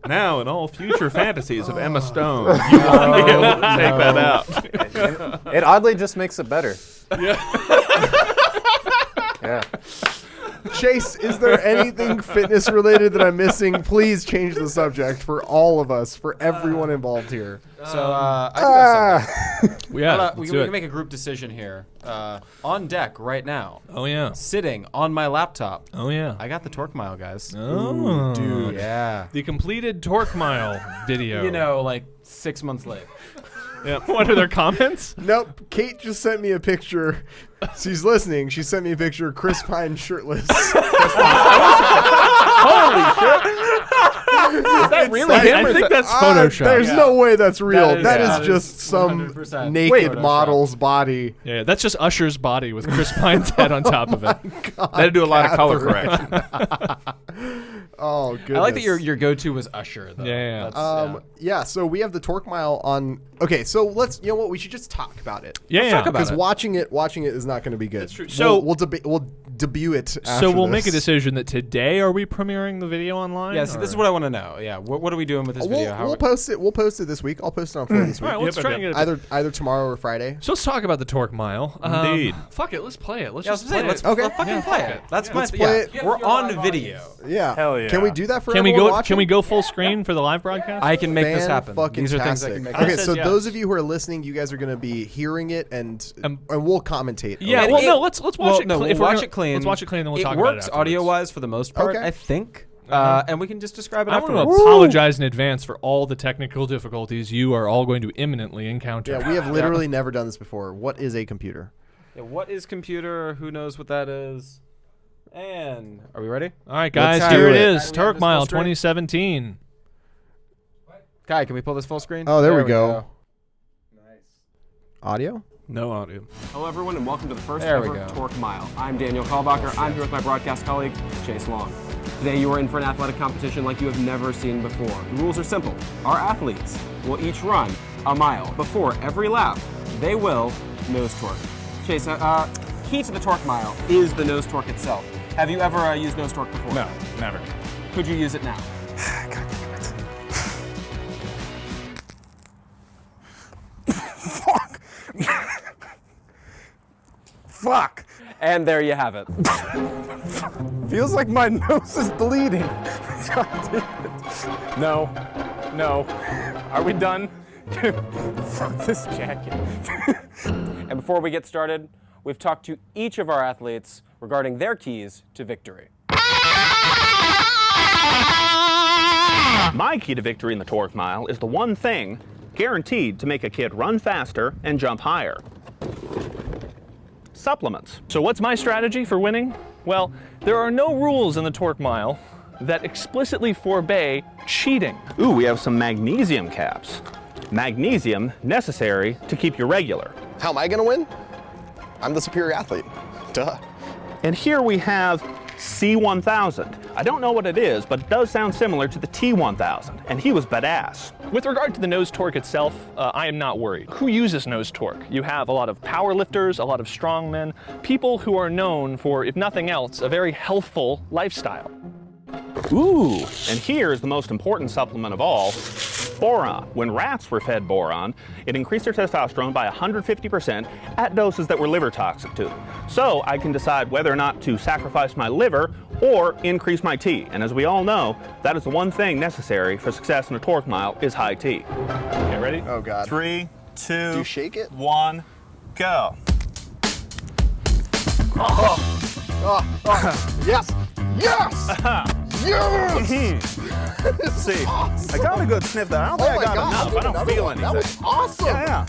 D: Now, in all future fantasies of Emma Stone, you won't be able to take that out.
E: It oddly just makes it better. Yeah.
A: Chase, is there anything fitness related that I'm missing? Please change the subject for all of us, for everyone involved here.
C: So I do have something.
B: Yeah,
C: we
B: let's do
C: can
B: it.
C: make a group decision here. On deck right now,
B: Oh yeah.
C: sitting on my laptop,
B: Oh yeah.
C: I got the Tork Mile, guys.
B: Oh,
A: dude.
C: Yeah.
B: The completed Tork Mile video.
C: You know, like 6 months late.
B: Yeah. What are their comments?
A: Nope. Kate just sent me a picture. She's listening. She sent me a picture of Chris Pine shirtless.
D: Holy shit! Is that really him?
B: I think that's
A: Ah,
B: Photoshop.
A: there's no way that's real.
C: That
A: That
C: is
A: is just some
C: 100%
A: naked
C: Photoshop.
A: model's body.
B: Yeah, that's just Usher's body with Chris Pine's head on top of it.
D: They do a lot of color
A: Catherine.
D: correction.
A: Oh, goodness.
C: I like that your go-to was Usher, though.
B: Yeah.
C: That's-
A: Yeah, so we have the Tork Mile on. Okay, so you know what? We should just talk about it.
B: Yeah,
C: talk about
A: Because
C: it.
A: watching it is not going to be good. That's
B: true. So-
A: we'll debut it.
B: So
A: after
B: we'll make a
A: this.
B: decision that today are we premiering the video online?
C: Yeah, so this is what I want to know. Yeah, what are we doing with this video?
A: We'll post it. We'll post it this week. I'll post it on Friday this
B: All
A: week.
B: right, let's try and get it.
A: Either tomorrow or Friday.
B: So let's talk about the Tork Mile.
D: Indeed.
B: Fuck it, let's play it. Let's
C: Yeah,
B: just
C: let's
B: play
C: let's
B: it.
A: Okay.
C: fucking
B: Yeah,
C: play
B: fuck
C: it.
B: it.
C: That's
A: Let's
C: my
A: play
C: yeah.
A: it.
C: We're on video.
A: Yeah.
E: Hell yeah.
A: Can we do that for
B: Can we
A: everyone
B: go?
A: watching?
B: Can we go full screen for the live broadcast?
C: I can make this happen. These are things I can make.
A: Okay,
B: Says
A: so
B: yes.
A: those of you who are listening, you guys are going to be hearing it, and we'll commentate.
B: Yeah.
C: And
B: Well,
C: it-
B: no. Let's watch
C: Well,
B: it.
C: no,
B: cl-
C: we'll
B: if we're
C: watch
B: gonna-
C: it clean.
B: Let's watch it clean, and then we'll talk
C: It
B: about it
C: works
B: afterwards.
C: audio-wise for the most part,
A: Okay.
C: I think. And we can just describe it
B: I want
C: afterwards.
B: to apologize in advance for all the technical difficulties you are all going to imminently encounter.
A: Yeah, we have literally never done this before. What is a computer?
C: Yeah, what is computer? Who knows what that is? And are we ready?
B: All right, guys,
A: Let's
B: here
A: do
B: it
A: it.
B: is.
C: We have
B: Turk
C: this
B: Mile
C: full screen?
B: 2017.
C: Kai, can we pull this full screen?
A: Oh, there we go. Audio?
D: No audio.
F: Hello, everyone, and welcome to the first
C: There we
F: ever
C: go.
F: Tork Mile. I'm Daniel Kalbacher. I'm here with my broadcast colleague, Chase Long. Today, you are in for an athletic competition like you have never seen before. The rules are simple. Our athletes will each run a mile. Before every lap, they will nose torque. Chase, key to the Tork Mile is the nose torque itself. Have you ever used nose torque before?
E: No, never.
F: Could you use it now?
E: Fuck!
F: And there you have it.
E: Feels like my nose is bleeding. God damn it. No. No. Are we done? Fuck this jacket.
F: And before we get started, we've talked to each of our athletes regarding their keys to victory.
G: My key to victory in the Tork Mile is the one thing guaranteed to make a kid run faster and jump higher. Supplements.
B: So what's my strategy for winning? Well, there are no rules in the Tork Mile that explicitly forbade cheating.
G: Ooh, we have some magnesium caps. Magnesium necessary to keep you regular.
H: How am I gonna win? I'm the superior athlete. Duh.
G: And here we have C1000. I don't know what it is, but it does sound similar to the T1000, and he was badass.
B: With regard to the nose torque itself, I am not worried. Who uses nose torque? You have a lot of power lifters, a lot of strongmen, people who are known for, if nothing else, a very healthful lifestyle.
G: Ooh, and here's the most important supplement of all, boron. When rats were fed boron, it increased their testosterone by 150% at doses that were liver toxic to them. So I can decide whether or not to sacrifice my liver or increase my T. And as we all know, that is the one thing necessary for success in a Tork Mile is high T.
B: Okay, ready?
A: Oh, God.
I: 3, 2,
A: Do you shake it?
I: 1, go.
A: Yes! Yes! Yes!
I: Let's see. I got a good sniff there. I don't think
A: Oh
I: I
A: my
I: got
A: God,
I: enough. I don't
A: another
I: feel
A: one.
I: anything.
A: That was awesome!
I: Yeah.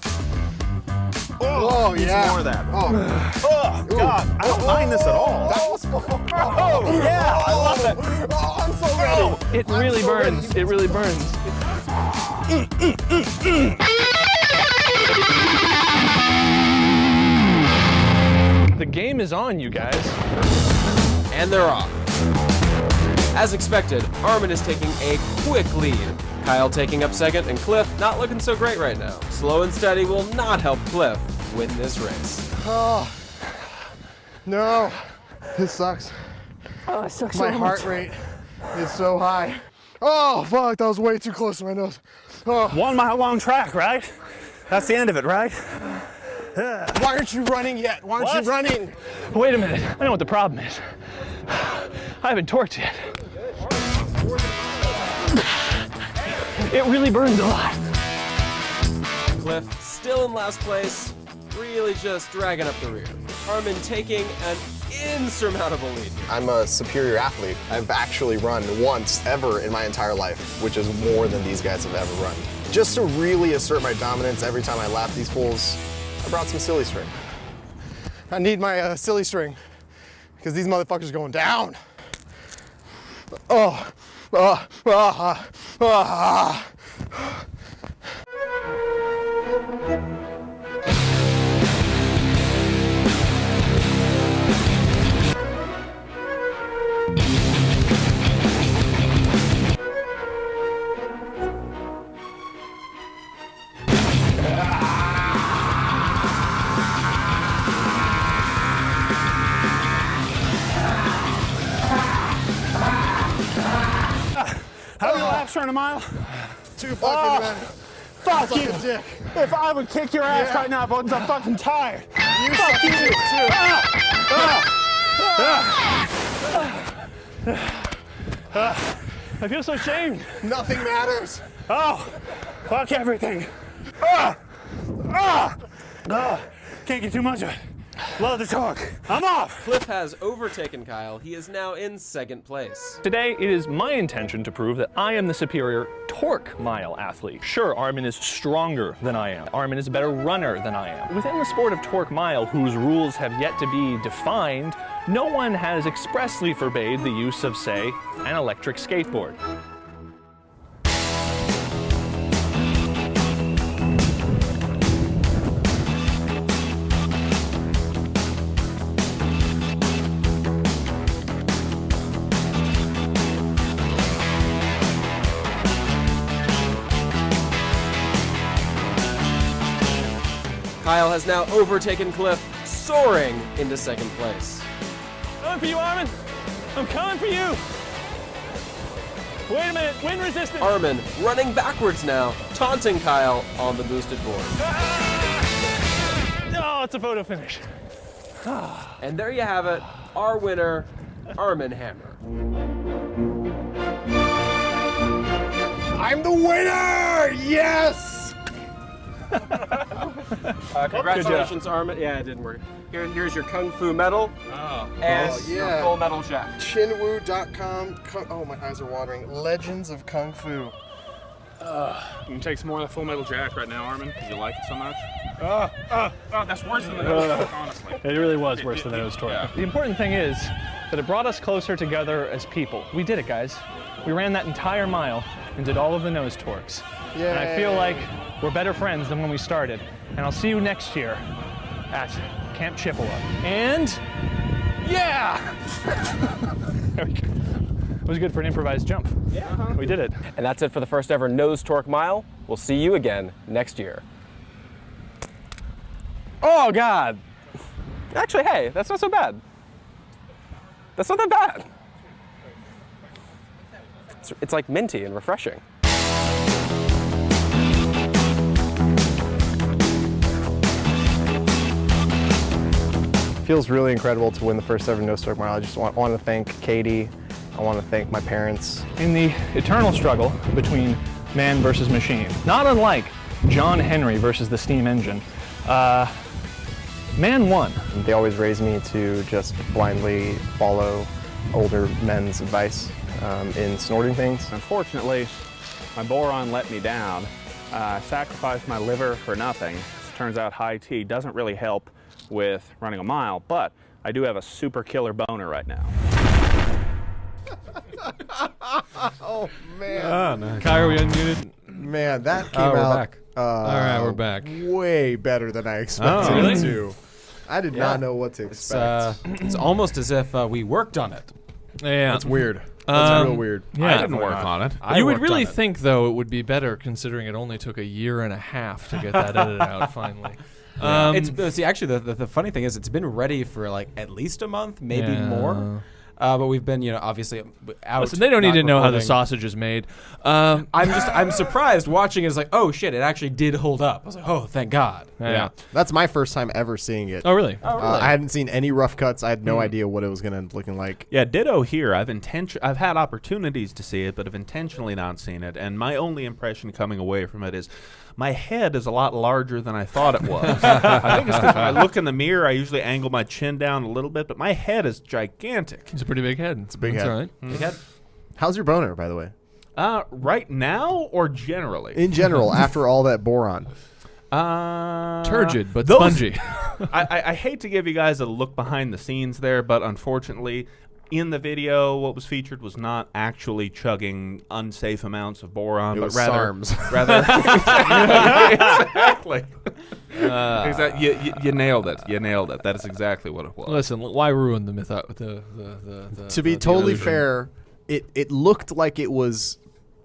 A: Oh,
I: Needs
A: yeah.
I: more of that.
A: Oh,
I: God, I don't mind this at all.
A: that was fun.
I: Oh, yeah, I love it.
A: Oh, I'm so ready.
B: It really burns. It really burns. The game is on, you guys.
F: And they're off. As expected, Armin is taking a quick lead. Kyle taking up second, and Cliff not looking so great right now. Slow and steady will not help Cliff win this race.
A: Oh, no. This sucks.
J: Oh, it sucks
A: My
J: so
A: heart
J: much.
A: rate is so high. Oh, fuck, that was way too close to my nose. Oh.
I: 1 mile long track, right? That's the end of it, right?
A: Why aren't you running yet? Why aren't you running?
B: Wait a minute. I know what the problem is. I haven't torqued yet. It really burns a lot.
F: Cliff still in last place, really just dragging up the rear. Armin taking an insurmountable lead here.
H: I'm a superior athlete. I've actually run once ever in my entire life, which is more than these guys have ever run. Just to really assert my dominance every time I lap these fools, I brought some silly string.
A: I need my silly string because these motherfuckers are going down. Oh.
I: How many laps are in a mile?
A: 2 fucking minutes.
I: Fuck you.
A: Fucking dick.
I: If I would kick your ass right now, but I'm fucking tired.
A: You fuck you too.
I: I feel so ashamed.
A: Nothing matters.
I: Oh, fuck everything. Can't get too much of it. Love the torque. I'm off.
F: Cliff has overtaken Kyle. He is now in second place.
B: Today, it is my intention to prove that I am the superior Tork Mile athlete. Sure, Armin is stronger than I am. Armin is a better runner than I am. Within the sport of Tork Mile, whose rules have yet to be defined, no one has expressly forbade the use of, say, an electric skateboard.
F: Kyle has now overtaken Cliff, soaring into second place.
B: Coming for you, Armin! I'm coming for you! Wait a minute, wind resistance!
F: Armin running backwards now, taunting Kyle on the boosted board.
B: Oh, it's a photo finish.
F: And there you have it, our winner, Armin Hammer.
A: I'm the winner! Yes!
F: Congratulations, Armin. Yeah, it didn't work. Here's your Kung Fu medal and your full medal check.
A: Chinwoo.com. Oh, my eyes are watering. Legends of Kung Fu.
E: You can take some more of the Full Metal Jack right now, Armin, because you like it so much. That's worse than the nose torque, honestly.
B: It really was worse than the nose torque.
E: Yeah.
B: The important thing is that it brought us closer together as people. We did it, guys. We ran that entire mile and did all of the nose torques.
A: Yeah.
B: And I feel like we're better friends than when we started. And I'll see you next year at Camp Chippewa. And yeah! There we go. It was good for an improvised jump. Yeah. We did it.
F: And that's it for the first ever Nose Torque Mile. We'll see you again next year. Oh, God. Actually, hey, that's not so bad. That's not that bad. It's like minty and refreshing.
H: Feels really incredible to win the first ever No Torque Mile. I just want to thank Katie. I want to thank my parents.
B: In the eternal struggle between man versus machine, not unlike John Henry versus the steam engine, man won.
H: They always raised me to just blindly follow older men's advice in snorting things.
G: Unfortunately, my boron let me down. I sacrificed my liver for nothing. It's turns out high T doesn't really help with running a mile, but I do have a super killer boner right now.
A: Oh man.
D: Nice.
B: Kai, are we unmuted?
A: Man, that came
C: we're
A: out.
C: back.
B: All right, we're back.
A: Way better than I expected
B: really?
A: it to. I did not know what to expect.
C: It's almost as if we worked on it.
B: Yeah.
A: That's weird. That's real weird.
B: Yeah.
D: I didn't work on it.
C: I
B: You would
C: worked
B: really
C: on it.
B: think, though, it would be better considering it only took a year and a half to get that edited out finally.
C: See, actually, the funny thing is, it's been ready for like at least a month, maybe
B: Yeah.
C: more. But we've been, obviously out.
B: Listen, they don't need
C: not
B: to know how the
C: recording.
B: sausage is made.
C: I'm surprised watching it. It's like, oh shit, it actually did hold up. I was like, oh, thank God.
B: Yeah.
A: That's my first time ever seeing it.
B: Oh, really?
A: I hadn't seen any rough cuts. I had no idea what it was going to end looking like.
D: Yeah, ditto here. I've had opportunities to see it, but have intentionally not seen it. And my only impression coming away from it is my head is a lot larger than I thought it was. I think it's because when I look in the mirror, I usually angle my chin down a little bit, but my head is gigantic.
B: It's a pretty big head. It's a
A: big head.
B: All right.
C: Big head.
A: How's your boner, by the way?
D: Right now or generally?
A: In general, after all that boron.
B: Turgid, but
D: those-
B: spongy.
D: I hate to give you guys a look behind the scenes there, but unfortunately, in the video, what was featured was not actually chugging unsafe amounts of boron,
A: It
D: but
A: was
D: rather,
A: SARMs.
D: rather exactly. Exactly. You nailed it. You nailed it. That is exactly what it was.
B: Listen, why ruin the myth?
A: To be totally fair, it looked like it was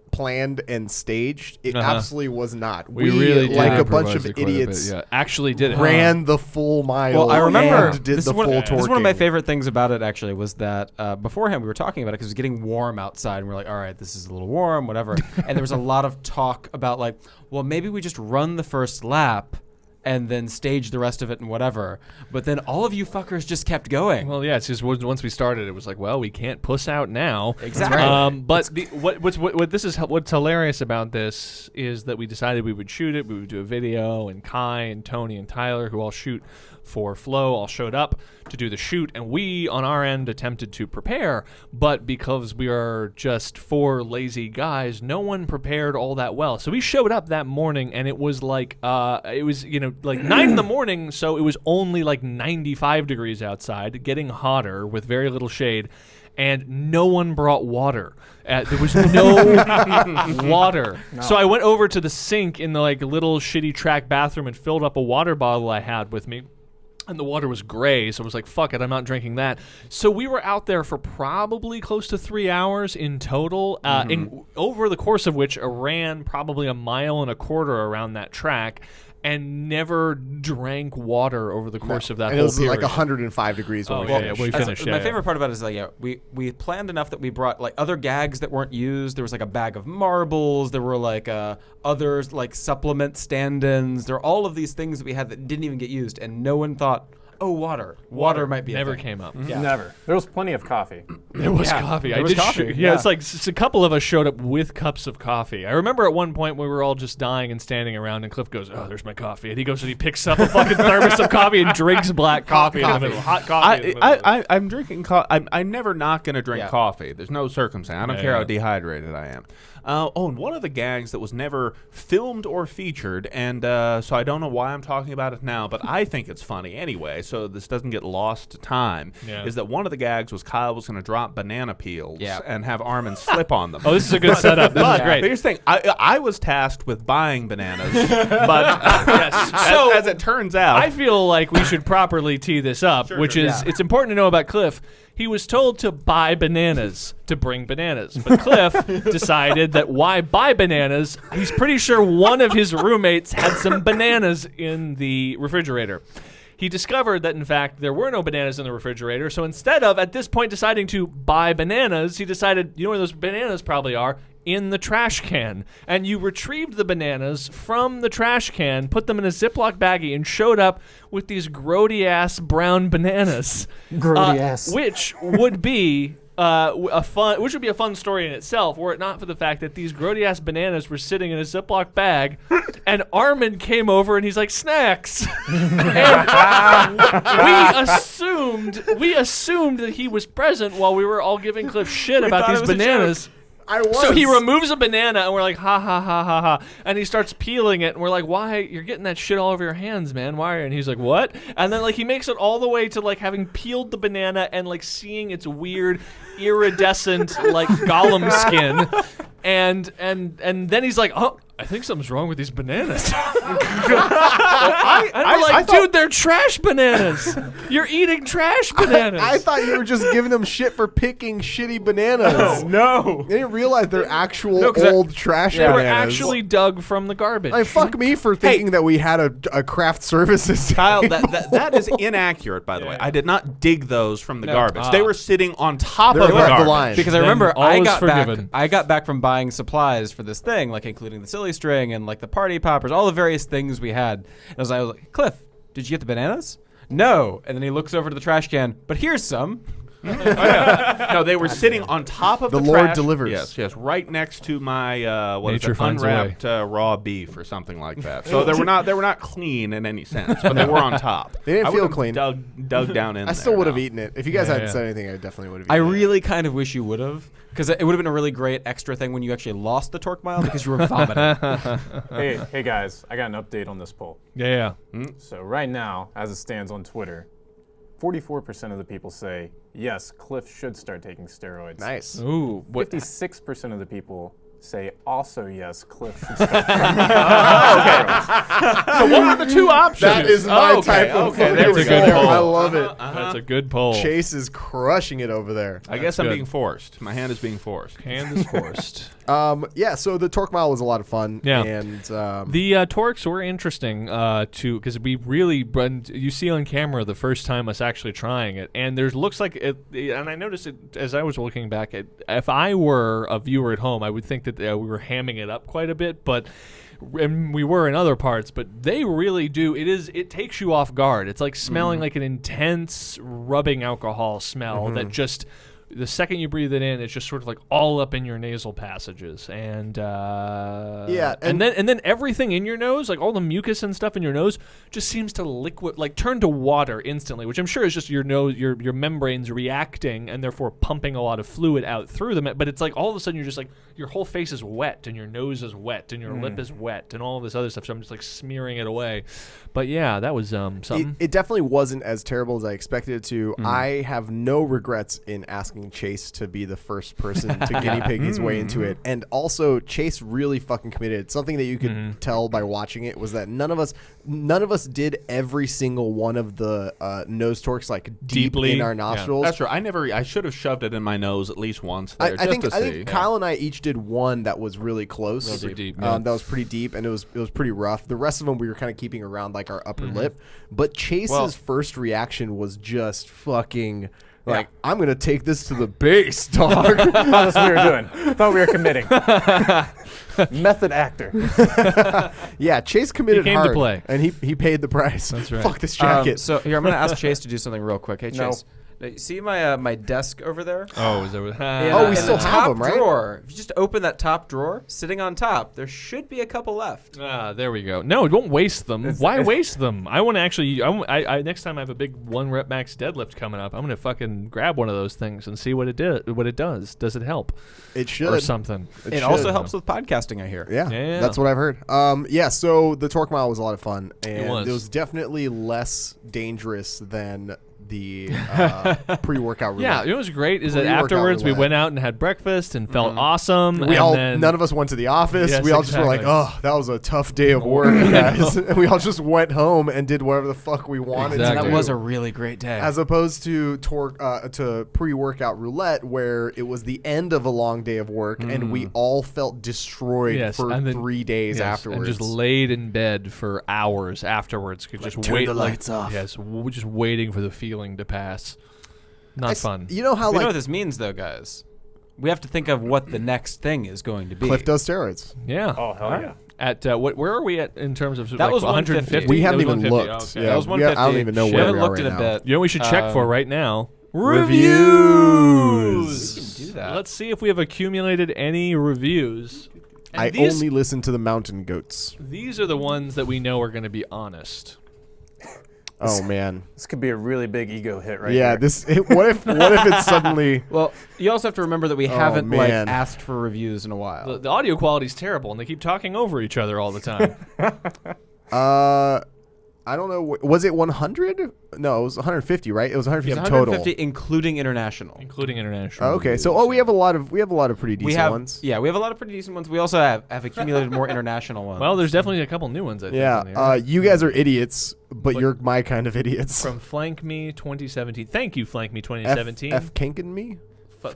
A: planned and staged. It absolutely was not.
B: We really did
A: like a bunch
B: improvise
A: of
B: it quite a
A: idiots,
B: bit, yeah. Actually did it.
A: ran the full mile.
C: Well, I remember
A: and did
C: this
A: the
C: is one,
A: full
C: this is one of my
A: torquing.
C: favorite things about it. Actually, was that beforehand we were talking about it because it was getting warm outside, and we're like, all right, this is a little warm, whatever. And there was a lot of talk about like, well, maybe we just run the first lap and then stage the rest of it and whatever. But then all of you fuckers just kept going.
B: Well, yeah, it's just once we started, it was like, well, we can't puss out now.
C: Exactly.
B: But what's hilarious about this is that we decided we would shoot it. We would do a video, and Kai and Tony and Tyler, who all shoot for Flo, all showed up to do the shoot, and we on our end attempted to prepare, but because we are just four lazy guys, no one prepared all that well. So we showed up that morning, and it was like like 9 in the morning, so it was only like 95 degrees outside, getting hotter with very little shade. And no one brought water. There was no water. No. So I went over to the sink in the like little shitty track bathroom and filled up a water bottle I had with me. And the water was gray, so I was like, fuck it, I'm not drinking that. So we were out there for probably close to 3 hours in total, over the course of which I ran probably 1.25 miles around that track, and never drank water over the course of that
A: and
B: whole
A: it was
B: period.
A: like 105 degrees when we finished.
B: We finished.
C: My favorite part about it is like, we planned enough that we brought like other gags that weren't used. There was like a bag of marbles. There were like others like supplement stand-ins. There are all of these things that we had that didn't even get used, and no one thought, oh, water might be
B: never
C: a thing.
B: came up.
C: Yeah.
E: Never. There was plenty of coffee.
B: There was coffee.
C: There was coffee.
B: Yeah,
C: Yeah.
B: it's like a couple of us showed up with cups of coffee. I remember at one point we were all just dying and standing around, and Cliff goes, "Oh, there's my coffee," and he goes and he picks up a fucking thermos of coffee and drinks black coffee in the middle, hot coffee. in the middle of it.
D: I'm drinking coffee. I'm never not going to drink coffee. There's no circumstance. I don't care how dehydrated I am. And one of the gags that was never filmed or featured, and so I don't know why I'm talking about it now, but I think it's funny anyway, so this doesn't get lost to time, is that one of the gags was Kyle was going to drop banana peels and have Armin slip on them.
B: Oh, this is a good setup. This is great.
D: Here's the thing. I was tasked with buying bananas, but as it turns out...
B: I feel like we should properly tee this up, which is, it's important to know about Cliff. He was told to buy bananas, to bring bananas. But Cliff decided that why buy bananas? He's pretty sure one of his roommates had some bananas in the refrigerator. He discovered that, in fact, there were no bananas in the refrigerator. So instead of, at this point, deciding to buy bananas, he decided, you know where those bananas probably are? In the trash can. And you retrieved the bananas from the trash can, put them in a Ziploc baggie, and showed up with these grody-ass brown bananas.
F: Grody-ass.
B: Which would be... which would be a fun story in itself, were it not for the fact that these grody-ass bananas were sitting in a Ziploc bag, and Armin came over and he's like, snacks. And we assumed that he was present while we were all giving Cliff shit about these bananas.
A: I was.
B: So he removes a banana, and we're like, ha ha ha ha ha, and he starts peeling it, and we're like, why? You're getting that shit all over your hands, man. Why? And he's like, what? And then like he makes it all the way to like having peeled the banana and like seeing its weird iridescent like golem skin, and then he's like, oh, I think something's wrong with these bananas. I thought, dude, they're trash bananas. You're eating trash bananas.
A: I thought you were just giving them shit for picking shitty bananas.
D: No.
A: They didn't realize they're actual old trash
B: They were
A: bananas.
B: actually dug from the garbage.
A: Like, fuck me for thinking that we had a craft services.
D: Kyle, that is inaccurate, by the way. I did not dig those from the garbage. They were sitting on top
A: They're
D: of the
A: above the
D: garbage.
A: line.
C: Because I
B: Then
C: remember
B: all
C: I
B: is
C: got
B: forgiven.
C: back from buying supplies for this thing, like including the silly string and like the party poppers, all the various things we had. And I was like, Cliff, did you get the bananas? No. And then he looks over to the trash can, but here's some.
D: No, they were sitting on top of
A: The
D: the
A: Lord
D: trash.
A: delivers.
D: Yes, right next to my
B: Nature finds a
D: unwrapped raw beef or something like that. So they were not clean in any sense, but they were on top.
A: They didn't
D: I
A: feel
D: would've
A: clean.
D: Dug down in.
A: I still
D: there
A: would have
D: now.
A: eaten it. If you guys hadn't
B: yeah.
A: said anything, I definitely would have
C: I
A: eaten it.
C: really kind of wish you would have, because it would have been a really great extra thing when you actually lost the Tork Mile because you were vomiting.
E: Hey guys, I got an update on this poll.
B: Yeah.
E: So right now, as it stands on Twitter, 44% of the people say, yes, Cliff should start taking steroids.
A: Nice.
B: Ooh. What?
E: 56% of the people say also yes, Cliff should start taking steroids.
D: So what are the two options?
A: That is my
D: okay,
A: type of
D: okay, there we
B: That's a good
D: go.
B: poll.
A: I love it.
B: That's a good poll.
A: Chase is crushing it over there.
D: I guess I'm
B: good.
D: being forced. My hand is being forced.
B: Hand is forced.
A: Yeah, so the Tork Mile was a lot of fun.
B: Yeah.
A: And
B: The Torks were interesting because we really you see on camera the first time us actually trying it, and there looks like it. And I noticed it as I was looking back. If I were a viewer at home, I would think that we were hamming it up quite a bit, and we were in other parts. But they really do. It takes you off guard. It's like smelling like an intense rubbing alcohol smell that just. The second you breathe it in, it's just sort of like all up in your nasal passages, and then everything in your nose, like all the mucus and stuff in your nose, just seems to turn to water instantly, which I'm sure is just your nose, your membranes reacting and therefore pumping a lot of fluid out through them. But it's like all of a sudden you're just like your whole face is wet and your nose is wet and your lip is wet and all this other stuff. So I'm just like smearing it away. But yeah, that was something.
A: it definitely wasn't as terrible as I expected it to. I have no regrets in asking Chase to be the first person to guinea pig his way into it. And also, Chase really fucking committed. Something that you could tell by watching it was that none of us did every single one of the nose torques like
B: Deeply.
A: in our nostrils.
D: That's true. I should have shoved it in my nose at least once there
A: I
D: just to see.
A: think Kyle and I each did one that was really close.
B: Really deep,
A: That was pretty deep, and it was pretty rough. The rest of them we were kind of keeping around like our upper lip. But Chase's first reaction was just fucking like, I'm gonna take this to the base, dog.
E: That's what we were doing. Thought we were committing. Method actor.
A: Yeah, Chase committed
B: He came to
A: hard,
B: play.
A: and he paid the price.
B: That's right.
A: Fuck this jacket.
C: So here, I'm going to ask Chase to do something real quick. Hey,
E: No.
C: Chase. Now, you see my desk over there?
B: Oh, is that what?
A: Oh, we
C: In
A: still
C: the
A: have
C: top
A: them, right?
C: drawer. If you just open that top drawer, sitting on top, there should be a couple left.
B: There we go. No, don't waste them. Why waste them? I want to actually. I next time I have a big 1 rep max deadlift coming up, I'm gonna fucking grab one of those things and see what it does. Does it help?
A: It should.
B: Or something.
C: It also helps with podcasting, I hear.
A: Yeah,
B: Yeah.
A: that's what I've heard. Yeah, so the Tork Mile was a lot of fun, and
B: It was.
A: definitely less dangerous than the pre-workout roulette.
B: Yeah, it was great. Is that
A: Pre-workout
B: afterwards we
A: roulette.
B: went out and had breakfast and felt awesome.
A: We
B: and
A: all,
B: then,
A: none of us went to the office.
B: Yes,
A: we all just were like,
B: exactly.
A: "Oh, that was a tough day of work, guys." And we all just went home and did whatever the fuck we wanted
B: Exactly.
A: to
C: That
A: do.
C: was a really great day.
A: As opposed to pre-workout roulette, where it was the end of a long day of work, and we all felt destroyed
B: Yes,
A: for
B: and then-
A: 3 days
B: yes,
A: afterwards.
B: and just laid in bed for hours afterwards. Could just
A: turn
B: wait
A: the lights off.
B: Yes, just waiting for the feeling to pass. Not fun.
A: You know how
C: we know
A: like
C: what this means, though, guys. We have to think of what the next thing is going to be.
A: Cliff does steroids.
B: Yeah.
E: Oh, hell yeah.
B: At where are we at in terms of
C: That was
B: 150?
C: 150.
A: We haven't
B: That was
A: even
B: 150.
A: looked.
B: Okay.
A: Yeah,
C: That was
A: I don't
C: 150.
A: even know
C: We
A: where
C: haven't
A: we are
C: looked
A: right
C: at a
A: now.
C: bit.
B: You know what we should check for right now?
A: Reviews.
C: We can do that.
B: Let's see if we have accumulated any reviews. And
A: I
B: these,
A: only listen to the mountain goats.
B: These are the ones that we know are going to be honest.
A: Oh man.
E: This could be a really big ego hit right
A: Yeah.
E: here.
A: What if it's suddenly?
C: Well, you also have to remember that we haven't like
A: man.
C: asked for reviews in a while.
B: The audio quality's terrible, and they keep talking over each other all the time.
A: I don't know. Was it 100? No, it was 150, right? It was 150
C: It's
A: total.
C: 150 including international.
B: Including international.
A: Oh, okay, so we have a lot of pretty decent
C: We have
A: ones.
C: Yeah, we have a lot of pretty decent ones. We also have accumulated more international ones.
B: Well, there's definitely a couple new ones, I think.
A: Yeah,
B: on here.
A: you guys are idiots, but you're my kind of idiots.
B: From Flank Me 2017. Thank you, Flank Me 2017.
A: F Kankin me?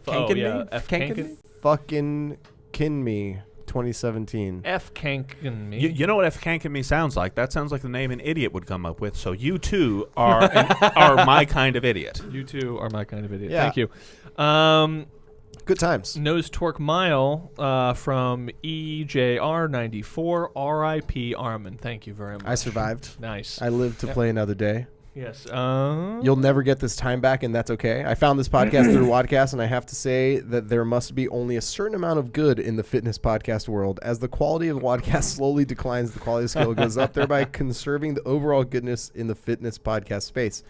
B: Oh, yeah. F Kankin?
A: Fucking kin me 2017.
B: F Kankin Me.
D: You know what F Kankin me sounds like? That sounds like the name an idiot would come up with. So you too are are my kind of idiot.
B: You two are my kind of idiot.
A: Yeah.
B: Thank you.
A: Good times.
B: Nose Tork Mile from EJR94. R.I.P. Armin. Thank you very much.
A: I survived.
B: Nice.
A: I lived to play another day.
B: Yes.
A: You'll never get this time back, and that's okay. I found this podcast through Wadcast, and I have to say that there must be only a certain amount of good in the fitness podcast world. As the quality of Wadcast slowly declines, the quality of skill goes up, thereby conserving the overall goodness in the fitness podcast space.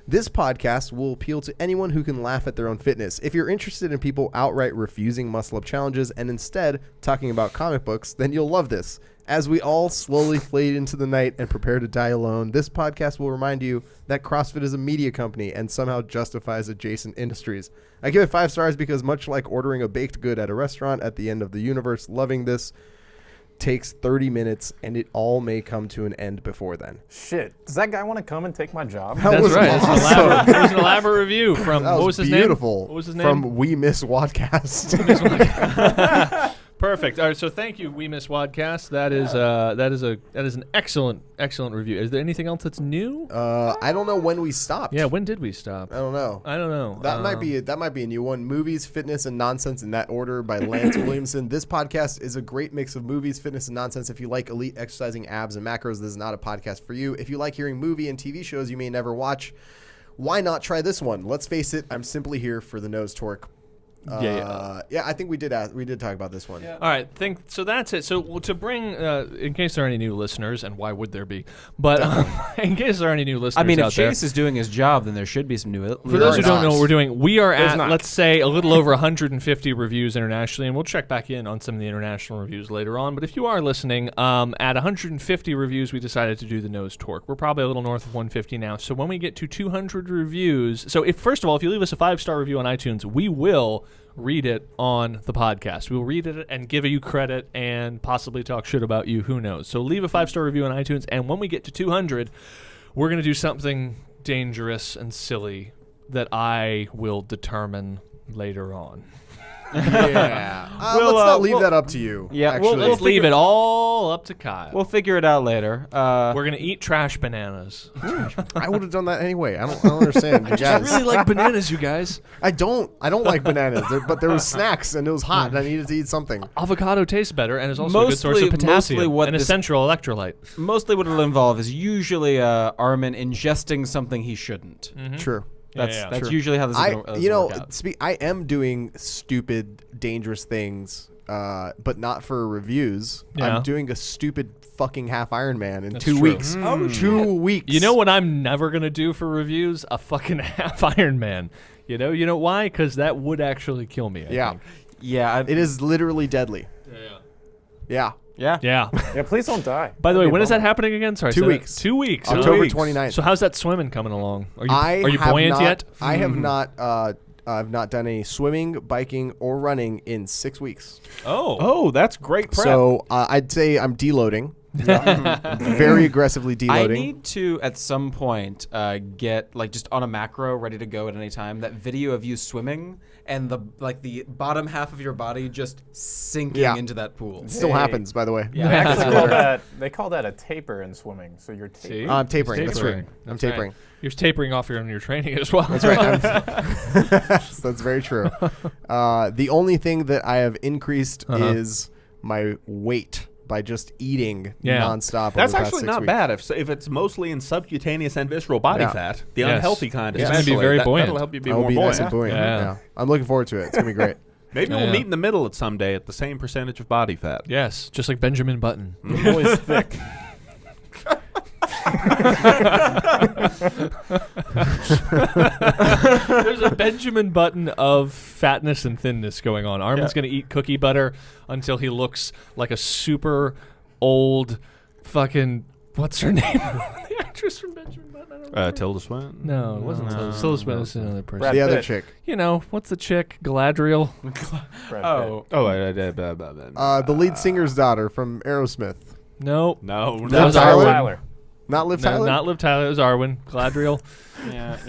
A: This podcast will appeal to anyone who can laugh at their own fitness. If you're interested in people outright refusing muscle-up challenges and instead talking about comic books, then you'll love this. As we all slowly fade into the night and prepare to die alone, this podcast will remind you that CrossFit is a media company and somehow justifies adjacent industries. I give it 5 stars because much like ordering a baked good at a restaurant at the end of the universe, loving this takes 30 minutes and it all may come to an end before then.
E: Shit. Does that guy want to come and take my job?
A: That
B: That's
A: was
B: right.
A: awesome.
B: It was an elaborate review from,
A: That
B: what was his
A: beautiful.
B: name? What was his name?
A: From We Miss Wadcast.
B: Perfect. All right, so thank you, We Miss Wadcast. That is an excellent review. Is there anything else that's new?
A: I don't know when we stopped.
B: Yeah, when did we stop?
A: I don't know.
B: I don't know.
A: That might be a new one. Movies, Fitness, and Nonsense in that order by Lance Williamson. This podcast is a great mix of movies, fitness, and nonsense. If you like elite exercising, abs, and macros, this is not a podcast for you. If you like hearing movie and TV shows you may never watch, why not try this one? Let's face it, I'm simply here for the nose torque. Yeah, I think we did talk about this one.
B: All right, so that's it. So to bring, in case there are any new listeners, and why would there be? But in case there are any new listeners,
C: I mean, if
B: out there,
C: Chase is doing his job, then there should be some new.
B: for those who don't know what we're doing, we are at,
E: not.
B: let's say, a little over 150 reviews internationally, and we'll check back in on some of the international reviews later on. But if you are listening, at 150 reviews, we decided to do the nose torque. We're probably a little north of 150 now. So when we get to 200 reviews, so first of all, if you leave us a 5-star review on iTunes, we will read it on the podcast. We'll read it and give you credit and possibly talk shit about you. Who knows? So leave a 5-star review on iTunes, and when we get to 200, we're going to do something dangerous and silly that I will determine later on.
A: Yeah. Let's not leave that up to you.
C: Yeah,
A: actually.
B: Let's leave it all up to Kyle.
C: We'll figure it out later.
B: We're going to eat trash bananas.
A: I would have done that anyway. I don't understand. You guys.
B: I really like bananas, you guys.
A: I don't like bananas, but there was snacks and it was hot and I needed to eat something.
B: Avocado tastes better and is also a good source
C: Mostly
B: of potassium,
C: what
B: an
C: this-
B: essential electrolyte.
C: Mostly what it'll involve is usually Armin ingesting something he shouldn't.
A: True. That's
B: yeah.
C: That's
A: true.
C: usually how this is
A: I
C: going to work out.
A: I am doing stupid, dangerous things, but not for reviews.
B: Yeah.
A: I'm doing a stupid fucking half Ironman in
B: That's
A: 2
B: true.
A: weeks.
C: Oh,
A: 2 weeks.
B: You know what I'm never going to do for reviews? A fucking half Ironman. You know why? Because that would actually kill me, I
A: Yeah.
B: think.
C: Yeah,
A: It is literally deadly. Yeah.
C: yeah.
B: Yeah.
E: Yeah, please don't die.
B: By the way,
E: That'd be
B: when
E: a
B: is that
E: bummer.
B: happening again? Sorry,
A: 2
B: say that.
A: weeks.
B: 2 weeks.
A: October
B: weeks.
A: 29th.
B: So how's that swimming coming along? Are you
A: have
B: buoyant
A: not,
B: yet?
A: I have not. I've not done any swimming, biking, or running in 6 weeks.
B: Oh,
D: that's great prep.
A: So I'd say I'm deloading. Very aggressively deloading.
C: I need to at some point get just on a macro ready to go at any time that video of you swimming and the bottom half of your body just sinking into that pool.
A: It still happens, by the way.
E: They call that a taper in swimming. So you're
B: See?
E: tapering.
A: I'm tapering. That's
B: Tapering.
A: right. I'm
B: That's right.
A: tapering.
B: You're tapering off your training as well.
A: That's right. That's very true. The only thing that I have increased is my weight by just eating nonstop.
D: That's
A: over the past
D: actually
A: 6
D: not
A: weeks.
D: bad if it's mostly in subcutaneous and visceral body
A: Yeah.
D: fat, the
B: Yes.
D: unhealthy kind.
B: It's gonna be
D: especially.
B: very buoyant.
D: That'll help you be
A: I'll
D: more
A: be nice
D: buoyant.
A: and buoyant.
B: Yeah.
A: Yeah. I'm looking forward to it. It's gonna be great.
D: Maybe
B: Yeah.
D: we'll meet in the middle at some day at the same percentage of body fat.
B: Yes, just like Benjamin Button.
E: The boy's thick.
B: There's a Benjamin Button of fatness and thinness going on. Armin's going to eat cookie butter until he looks like a super old fucking... What's her name? The actress from Benjamin Button? I don't remember.
D: Tilda Swinton?
B: No, it wasn't Tilda. Tilda Swinton is another person.
A: The other chick.
B: You know, what's the chick? Galadriel?
A: The lead singer's daughter from Aerosmith.
B: No.
D: No.
B: That was
A: Tyler?
B: Arwen.
A: Not Liv
B: No,
A: Tyler?
B: not Liv Tyler. It was Arwen. Galadriel.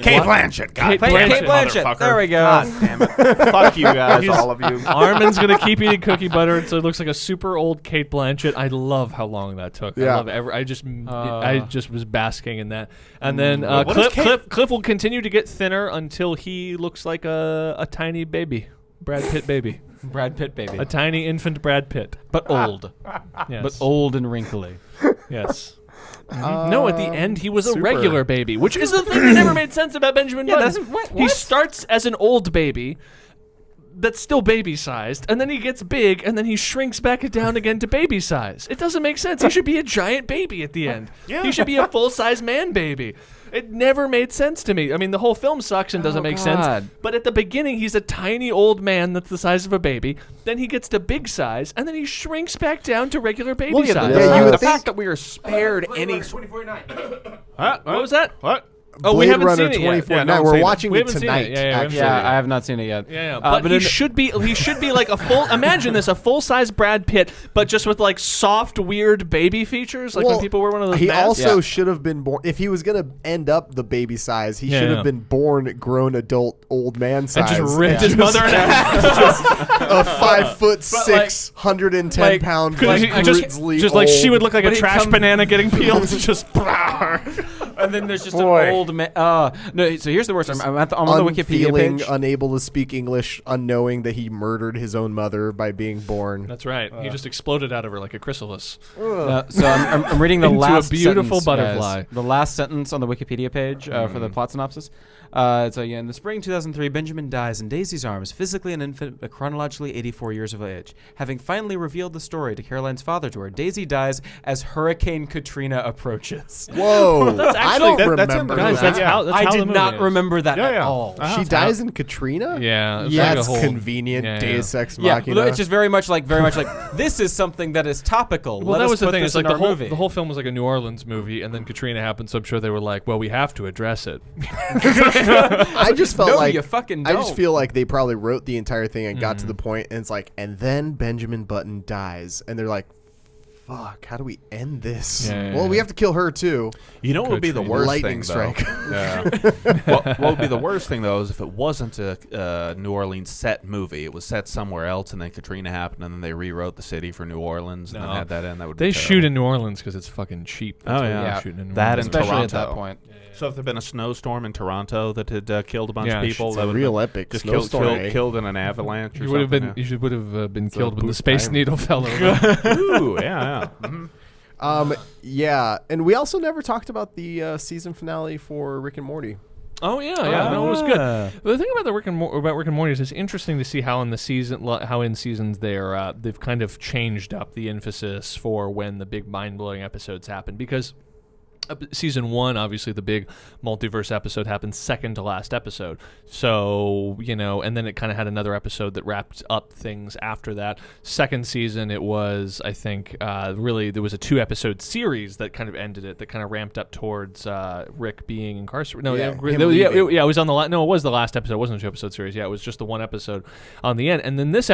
D: Kate Blanchett.
B: Kate
C: Blanchett. There we go.
D: God damn it. Fuck you guys, all of you.
B: Armin's going to keep eating cookie butter, so it looks like a super old Kate Blanchett. I love how long that took.
A: Yeah.
B: I love I just was basking in that. And then
D: what is
B: Cliff will continue to get thinner until he looks like a tiny baby. Brad Pitt baby.
C: Brad Pitt baby.
B: A tiny infant Brad Pitt.
C: But old.
B: Yes.
C: But old and wrinkly.
B: Yes. No, at the end he was a
A: super.
B: regular baby, which is the thing that never made sense about Benjamin Button. He starts as an old baby that's still baby-sized, and then he gets big, and then he shrinks back down again to baby-size. It doesn't make sense. He should be a giant baby at the end. He should be a full-size man baby. It never made sense to me. I mean, the whole film sucks and doesn't make sense. But at the beginning, he's a tiny old man that's the size of a baby. Then he gets to big size, and then he shrinks back down to regular baby size.
D: The fact that we are spared any...
B: What was that?
D: What?
B: Oh, we
A: Blade
B: haven't
A: Runner
B: seen it yet.
A: 2049. We're watching
B: We
A: it
B: haven't seen
A: tonight.
B: it. Yeah,
A: actually.
C: Yeah, I have not seen it yet.
B: Yeah, but he should be like a full. Imagine this: a full-size Brad Pitt, but just with like soft, weird baby features, like when people wear one of those.
A: He
B: masks.
A: also should have been born. If he was gonna end up the baby size, he should have been born grown adult old man size.
B: and just ripped his mother in half.
A: A 5'6", 110 pound,
B: just like she would look like a trash banana getting peeled. Just.
C: And then there's just an old man. No, so here's the worst. I'm on the Wikipedia page.
A: Unable to speak English, unknowing that he murdered his own mother by being born.
B: That's right. He just exploded out of her like a chrysalis.
C: So I'm reading the
B: Into
C: last
B: a beautiful
C: sentence,
B: butterfly.
C: guys. The last sentence on the Wikipedia page for the plot synopsis. So yeah, in the spring 2003, Benjamin dies in Daisy's arms, physically an infant, but chronologically 84 years of age. Having finally revealed the story to Caroline's father to her, Daisy dies as Hurricane Katrina approaches.
A: Whoa! I don't
D: that's
A: remember.
D: in the
B: Guys, that's how. That's
C: I
B: how the
C: did
B: movie
C: not
B: is.
C: remember that at all.
A: She dies in Katrina.
B: Yeah, it's
A: That's
B: like a whole,
A: convenient.
B: Yeah,
A: Deus Ex
C: Yeah,
A: Machina.
C: it's just very much like this is something that is topical.
B: Well,
C: Let
B: that
C: us
B: was the
C: put
B: thing.
C: this
B: It's like
C: in our movie.
B: the whole film was like a New Orleans movie, and then Katrina happened. So I'm sure they were like, "Well, we have to address it."
A: I just felt
C: No,
A: like
C: you fucking
A: I just
C: don't.
A: feel like they probably wrote the entire thing and got to the point, and it's like, and then Benjamin Button dies, and they're like, "Fuck, how do we end this?"
B: Yeah.
A: Well, we have to kill her too.
D: You know what would be the
B: Katrina.
D: worst
A: Lightning
D: thing, though?
A: strike.
D: Yeah. what would be the worst thing, though, is if it wasn't a New Orleans set movie. It was set somewhere else, and then Katrina happened, and then they rewrote the city for New Orleans, and then had that in. That would
B: They
D: be
B: shoot in New Orleans because it's fucking cheap. That's why
D: yeah.
B: they're shooting in New
D: That
B: Orleans.
D: and
C: especially
D: Toronto.
C: at that point.
D: So if there'd been a snowstorm in Toronto that had killed a bunch
B: Yeah,
D: of people,
A: it's
D: that
A: a
D: would
A: real epic
D: just
A: snowstorm, eh?
D: killed in an avalanche. Or
B: You would have
D: something,
B: been. You would have been
A: a
B: killed when the
A: boost
B: Space
A: time.
B: Needle fell over.
D: yeah. Ooh, yeah. Mhm.
A: Yeah, and we also never talked about the season finale for Rick and Morty.
B: Oh yeah, no, it was good. The thing about the Rick and Morty is it's interesting to see how in seasons they've kind of changed up the emphasis for when the big mind blowing episodes happen, because season 1, obviously the big multiverse episode happened second to last episode. So, and then it kind of had another episode that wrapped up things after that. Second season, it was, I think, really, there was a 2-episode series that kind of ended it, that kind of ramped up towards Rick being incarcerated. No, it was on the it was the last episode. It wasn't a 2-episode series. Yeah, it was just the one episode on the end. And then this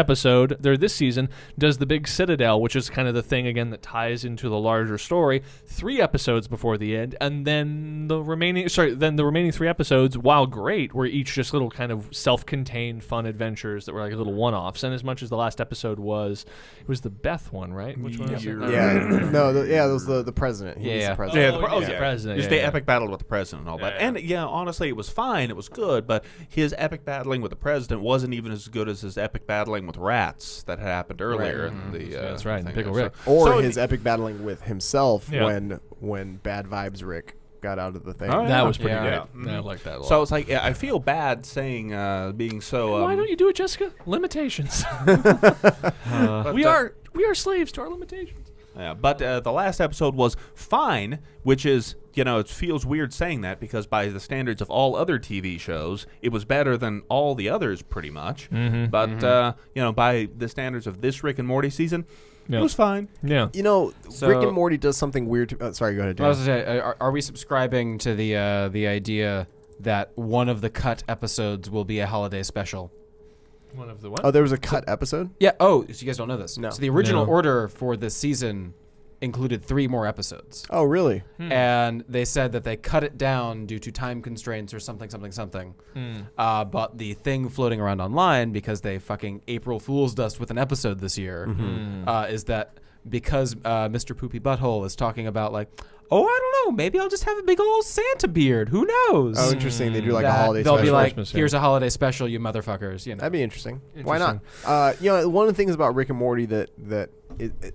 B: season, does the big Citadel, which is kind of the thing, again, that ties into the larger story, 3 episodes before the end, and then the remaining 3 episodes, while great, were each just little kind of self-contained fun adventures that were like little one-offs. And as much as the last episode was the Beth one, right? Which one was it?
A: It was the president. He was the president.
B: The president.
D: Just the epic battle with the president and all that. And honestly, it was fine. It was good, but his epic battling with the president wasn't even as good as his epic battling with rats that had happened earlier in the.
B: That's right.
D: thing
B: Pickle
D: there.
B: Rick.
A: Or his epic battling with himself
B: Yeah.
A: when Bad Vibes Rick got out of the thing.
D: Oh, yeah.
B: That was pretty
C: Yeah.
B: good. I like that a lot.
D: So it's like I feel bad saying being so.
B: Why don't you do it, Jessica? Limitations. We are slaves to our limitations.
D: Yeah, but the last episode was fine, which is it feels weird saying that because by the standards of all other TV shows, it was better than all the others pretty much. But by the standards of this Rick and Morty season, it was fine.
B: Yeah.
A: Rick and Morty does something weird. Sorry, go ahead, Dan.
C: I was gonna say, are we subscribing to the idea that one of the cut episodes will be a holiday special?
B: One of the what?
A: Oh, there was a cut episode?
C: Yeah. Oh, so you guys don't know this?
A: No.
C: So the original
B: No.
C: order for this season included 3 more episodes.
A: Oh, really?
C: And they said that they cut it down due to time constraints or something. But the thing floating around online, because they fucking April Fool's dust with an episode this year, is that because Mr. Poopy Butthole is talking about I don't know, maybe I'll just have a big old Santa beard. Who knows?
A: Oh, interesting. They do a
C: That
A: holiday
C: they'll
A: special.
C: be like,
B: Christmas, yeah.
C: here's a holiday special, you motherfuckers.
A: That'd be interesting. Why not? One of the things about Rick and Morty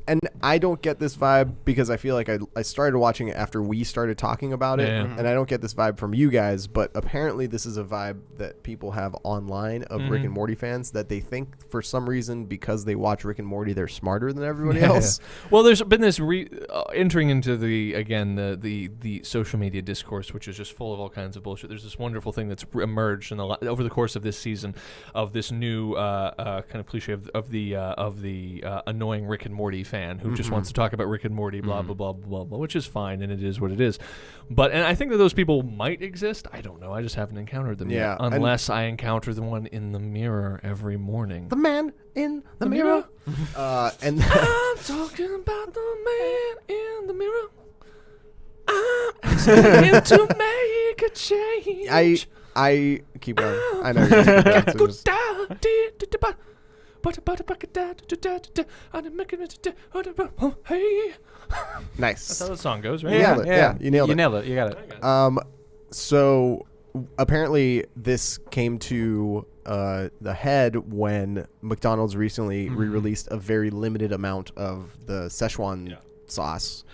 A: and I don't get this vibe because I feel like I started watching it after we started talking about it, and I don't get this vibe from you guys, but apparently this is a vibe that people have online of Rick and Morty fans, that they think for some reason because they watch Rick and Morty they're smarter than everybody else.
B: Well, there's been this entering into the social media discourse, which is just full of all kinds of bullshit. There's this wonderful thing that's emerged over the course of this season of this new kind of cliche of the annoying Rick and Morty fan who just wants to talk about Rick and Morty, blah blah blah blah blah, which is fine and it is what it is. And I think that those people might exist. I don't know. I just haven't encountered them yet, unless I encounter the one in the mirror every morning.
A: The man in the mirror. And
B: I'm talking about the man in the mirror. I'm asking him to make a change.
A: I keep going. I know you're taking back to just- Nice.
B: That's how the song goes, right?
A: You nailed it. Yeah, you nailed it.
C: You nailed it. You got it.
A: So apparently this came to the head when McDonald's recently re-released a very limited amount of the Szechuan sauce,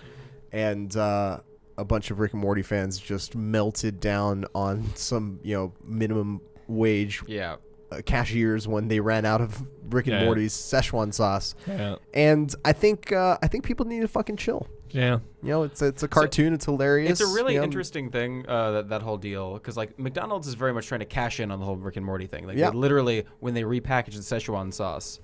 A: and a bunch of Rick and Morty fans just melted down on some minimum wage cashiers when they ran out of Rick and Morty's Szechuan sauce.
B: Yeah.
A: And I think people need to fucking chill.
B: Yeah.
A: It's a cartoon. It's hilarious.
C: It's a really interesting thing, that whole deal, because McDonald's is very much trying to cash in on the whole Rick and Morty thing. They literally, when they repackaged the Szechuan sauce,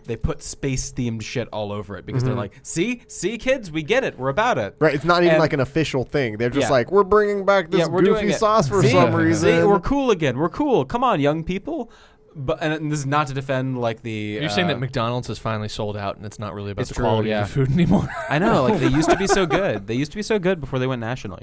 C: they put space-themed shit all over it because they're like, see, kids, we get it. We're about it.
A: Right. It's not even like an official thing. They're just like, we're bringing back this
C: we're doing
A: goofy
C: it.
A: sauce for some reason.
C: See, we're cool again. We're cool. Come on, young people. And this is not to defend the.
B: You're saying that McDonald's has finally sold out, and it's not really about
C: It's
B: the
C: true,
B: quality
C: yeah.
B: of the food anymore.
C: I know, they used to be so good. They used to be so good before they went national,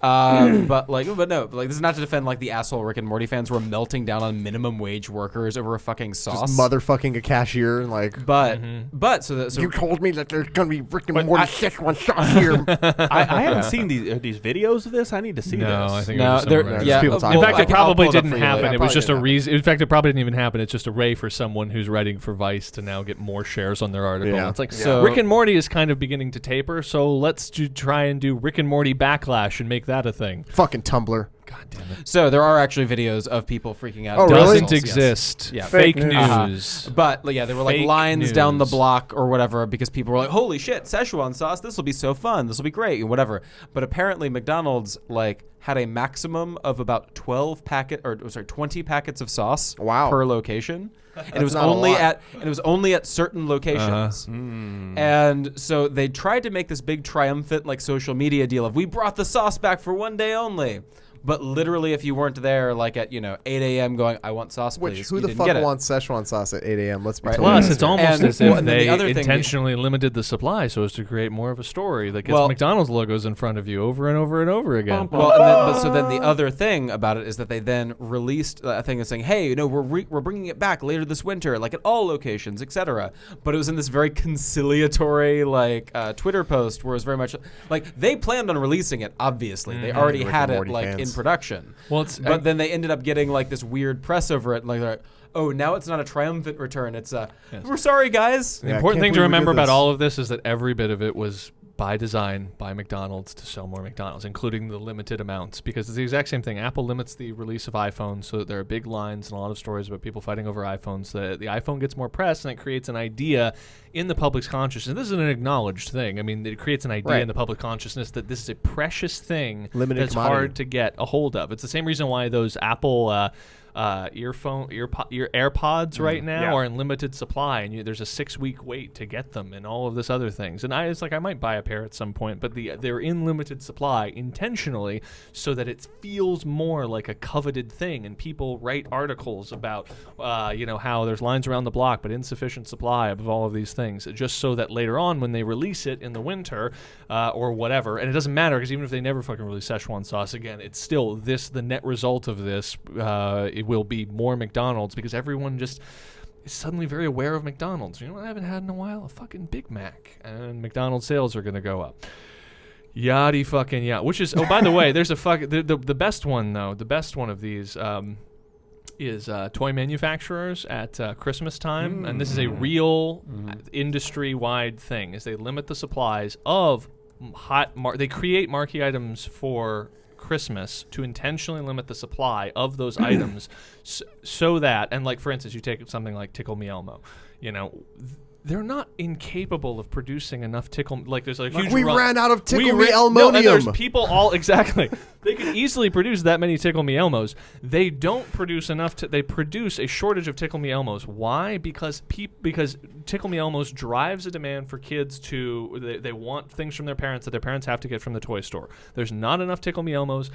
C: but no, this is not to defend the asshole Rick and Morty fans who are melting down on minimum wage workers over a fucking sauce.
A: Just motherfucking a cashier
C: But so
A: you told me that there's gonna be Rick and Morty Szechuan sauce here.
D: I haven't seen these videos of this. I need to see this.
B: I think
C: No,
B: it was
C: there-
B: somewhere.
C: yeah,
A: people talking
B: In fact,
A: about
B: it probably
C: I'll pull it up
B: didn't
C: for you
B: happen.
C: later.
B: It was
A: Probably
B: just a
A: didn't
B: reason. In fact, it probably didn't even happen. It's just a way for someone who's writing for Vice to now get more shares on their article.
A: Yeah.
B: It's like,
C: So-
B: Rick and Morty is kind of beginning to taper, so let's try and do Rick and Morty backlash and make that a thing.
A: Fucking Tumblr.
B: God damn it.
C: So there are actually videos of people freaking out.
A: Oh,
C: at
A: really?
B: Doesn't
C: Yes.
B: exist.
C: Yeah.
B: Fake
A: Fake
B: news.
C: But there were
B: Fake
C: lines down the
B: news.
C: block or whatever because people were like, "Holy shit, Szechuan sauce! This will be so fun. This will be great, and whatever." But apparently, McDonald's had a maximum of about 20 packets of sauce per location, and it was
A: not a lot.
C: only at certain locations. And so they tried to make this big triumphant social media deal of we brought the sauce back for one day only. But literally, if you weren't there, at 8 a.m. going, I want sauce, please.
A: Who
C: you
A: the
C: didn't
A: fuck
C: get it.
A: wants Szechuan sauce at 8 a.m.? Let's be totally
B: Plus,
A: honest
B: it's
A: here.
B: almost as if
C: and then
B: they
C: the other thing
B: intentionally limited the supply so as to create more of a story that gets
C: Well-
B: McDonald's logos in front of you over and over and over again.
C: Well, so then the other thing about it is that they then released a thing that's saying, hey, we're bringing it back later this winter, at all locations, etc. But it was in this very conciliatory Twitter post where it was very much they planned on releasing it. Obviously, they already
A: Rick
C: had
A: and
C: it
A: Morty
C: in
A: fans.
C: production.
B: Well,
C: but then they ended up getting this weird press over it, and they're like, oh, now it's not a triumphant return. It's we're sorry, guys.
B: The
A: Yeah, I
B: important
A: can't
B: thing to
A: believe we
B: remember
A: did
B: about
A: this.
B: all of this is that every bit of it was by design by McDonald's to sell more McDonald's, including the limited amounts, because it's the exact same thing. Apple limits the release of iPhones, so that there are big lines and a lot of stories about people fighting over iPhones. The iPhone gets more press, and it creates an idea in the public's consciousness. This is an acknowledged thing. I mean, it creates an idea in the public consciousness that this is a precious thing that's hard to get a hold of. It's the same reason why those Apple your AirPods right now are in limited supply, and there's a 6-week wait to get them, and all of this other things. And it's like I might buy a pair at some point, but they're in limited supply intentionally so that it feels more like a coveted thing. And people write articles about how there's lines around the block but insufficient supply of all of these things, just so that later on when they release it in the winter or whatever, and it doesn't matter because even if they never fucking release Szechuan sauce again, it's still the net result of this. It will be more McDonald's because everyone just is suddenly very aware of McDonald's. You know what I haven't had in a while? A fucking Big Mac. And McDonald's sales are going to go up. Yachty fucking yeah. Which is, by the way, there's the best one, though. The best one of these is toy manufacturers at Christmas time. And this is a real industry-wide thing, is they limit the supplies of they create marquee items for Christmas to intentionally limit the supply of those items so that, and like for instance, you take something like Tickle Me Elmo, they're not incapable of producing enough tickle. Like there's a huge.
A: We ran out of Tickle Me Elmonium.
B: No, and there's people all exactly. They can easily produce that many Tickle Me Elmos. They don't produce enough. They produce a shortage of Tickle Me Elmos. Why? Because Tickle Me Elmos drives a demand for kids to. They want things from their parents that their parents have to get from the toy store. There's not enough Tickle Me Elmos.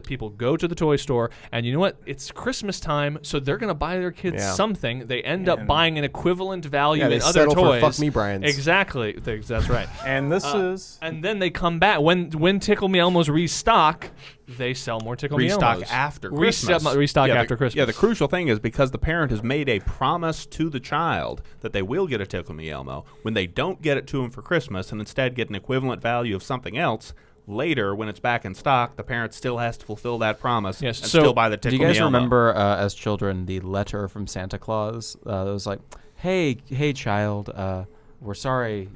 B: People go to the toy store, and you know what? It's Christmas time, so they're gonna buy their kids something. They end up buying an equivalent value in other toys.
A: For Fuck Me Brian's.
B: Exactly. That's right.
E: And this is...
B: And then they come back. When Tickle Me Elmos restock, they sell more Tickle Me Elmos.
D: Restock after Christmas.
B: Restock after Christmas.
D: Yeah, the crucial thing is because the parent has made a promise to the child that they will get a Tickle Me Elmo. When they don't get it to them for Christmas and instead get an equivalent value of something else, later, when it's back in stock, the parent still has to fulfill that promise and still buy the Tickle Me Elmo.
C: Do you guys remember, as children, the letter from Santa Claus that was like, hey, child, we're sorry.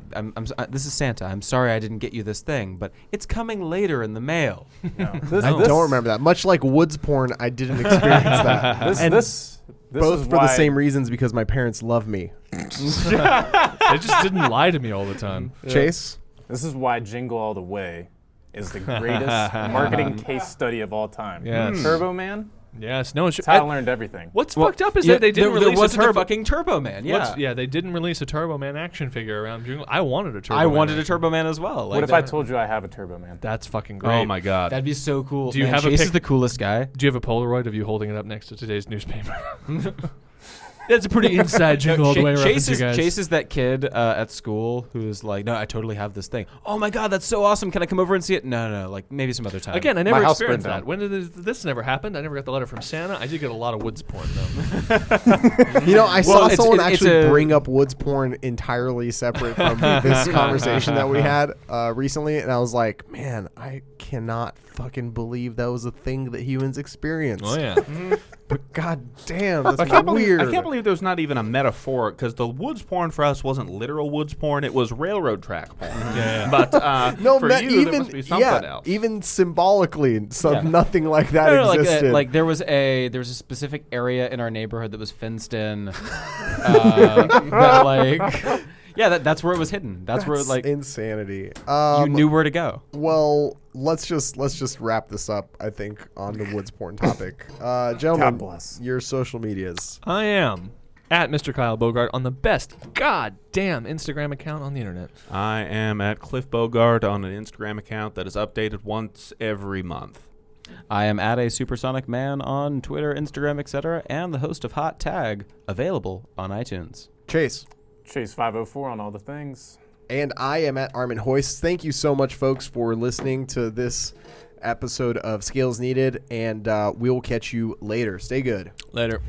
C: This is Santa. I'm sorry I didn't get you this thing, but it's coming later in the mail.
A: I don't remember that. Much like Woods porn, I didn't experience that.
E: This
A: both
E: is
A: for
E: why,
A: the same reasons, because my parents love me.
B: They just didn't lie to me all the time.
A: Chase?
E: This is why Jingle All the Way is the greatest marketing case study of all time.
B: Yes.
E: Turbo Man?
B: Yes. No,
E: That's how I learned everything.
B: What's fucked up is that they didn't release a Turbo.
C: fucking Turbo Man. Yeah.
B: They didn't release a Turbo Man action figure around Jingle. I wanted a Turbo Man.
C: I wanted a Turbo Man as well.
E: What if I told you I have a Turbo Man?
B: That's fucking great.
D: Oh my god.
C: That'd be so cool.
B: Do you have
C: Chase
B: a
C: is the coolest guy.
B: Do you have a Polaroid of you holding it up next to today's newspaper? That's a pretty inside Jingle All the Way reference, you guys.
C: Chase is that kid at school who's like, no, I totally have this thing. Oh my god, that's so awesome. Can I come over and see it? No. Like maybe some other time.
B: Again, I never experienced that. When did this never happened? I never got the letter from Santa. I did get a lot of Woods porn though.
A: I saw someone actually bring up Woods porn entirely separate from this conversation that we had recently, and I was like, man, I cannot fucking believe that was a thing that humans experienced.
B: Oh yeah.
A: But god damn, that's
D: weird. I can't believe there's not even a metaphor, because the woods porn for us wasn't literal woods porn; it was railroad track porn.
B: Yeah.
D: But for you, there must be something else.
A: Even symbolically, nothing like that existed.
C: Like there was a specific area in our neighborhood that was fenced in. That's where it was hidden. That's where
A: insanity.
C: You knew where to go.
A: Well, let's just wrap this up, I think, on the woods porn topic. Gentlemen,
E: God bless.
A: Your social medias.
B: I am at Mr. Kyle Bogart on the best goddamn Instagram account on the internet.
D: I am at Cliff Bogart on an Instagram account that is updated once every month.
C: I am at a Supersonic Man on Twitter, Instagram, etc., and the host of Hot Tag, available on iTunes.
A: Chase
E: 504 on all the things.
A: And I am at Armin Hoist. Thank you so much, folks, for listening to this episode of Scales Needed, and we will catch you later. Stay good.
B: Later.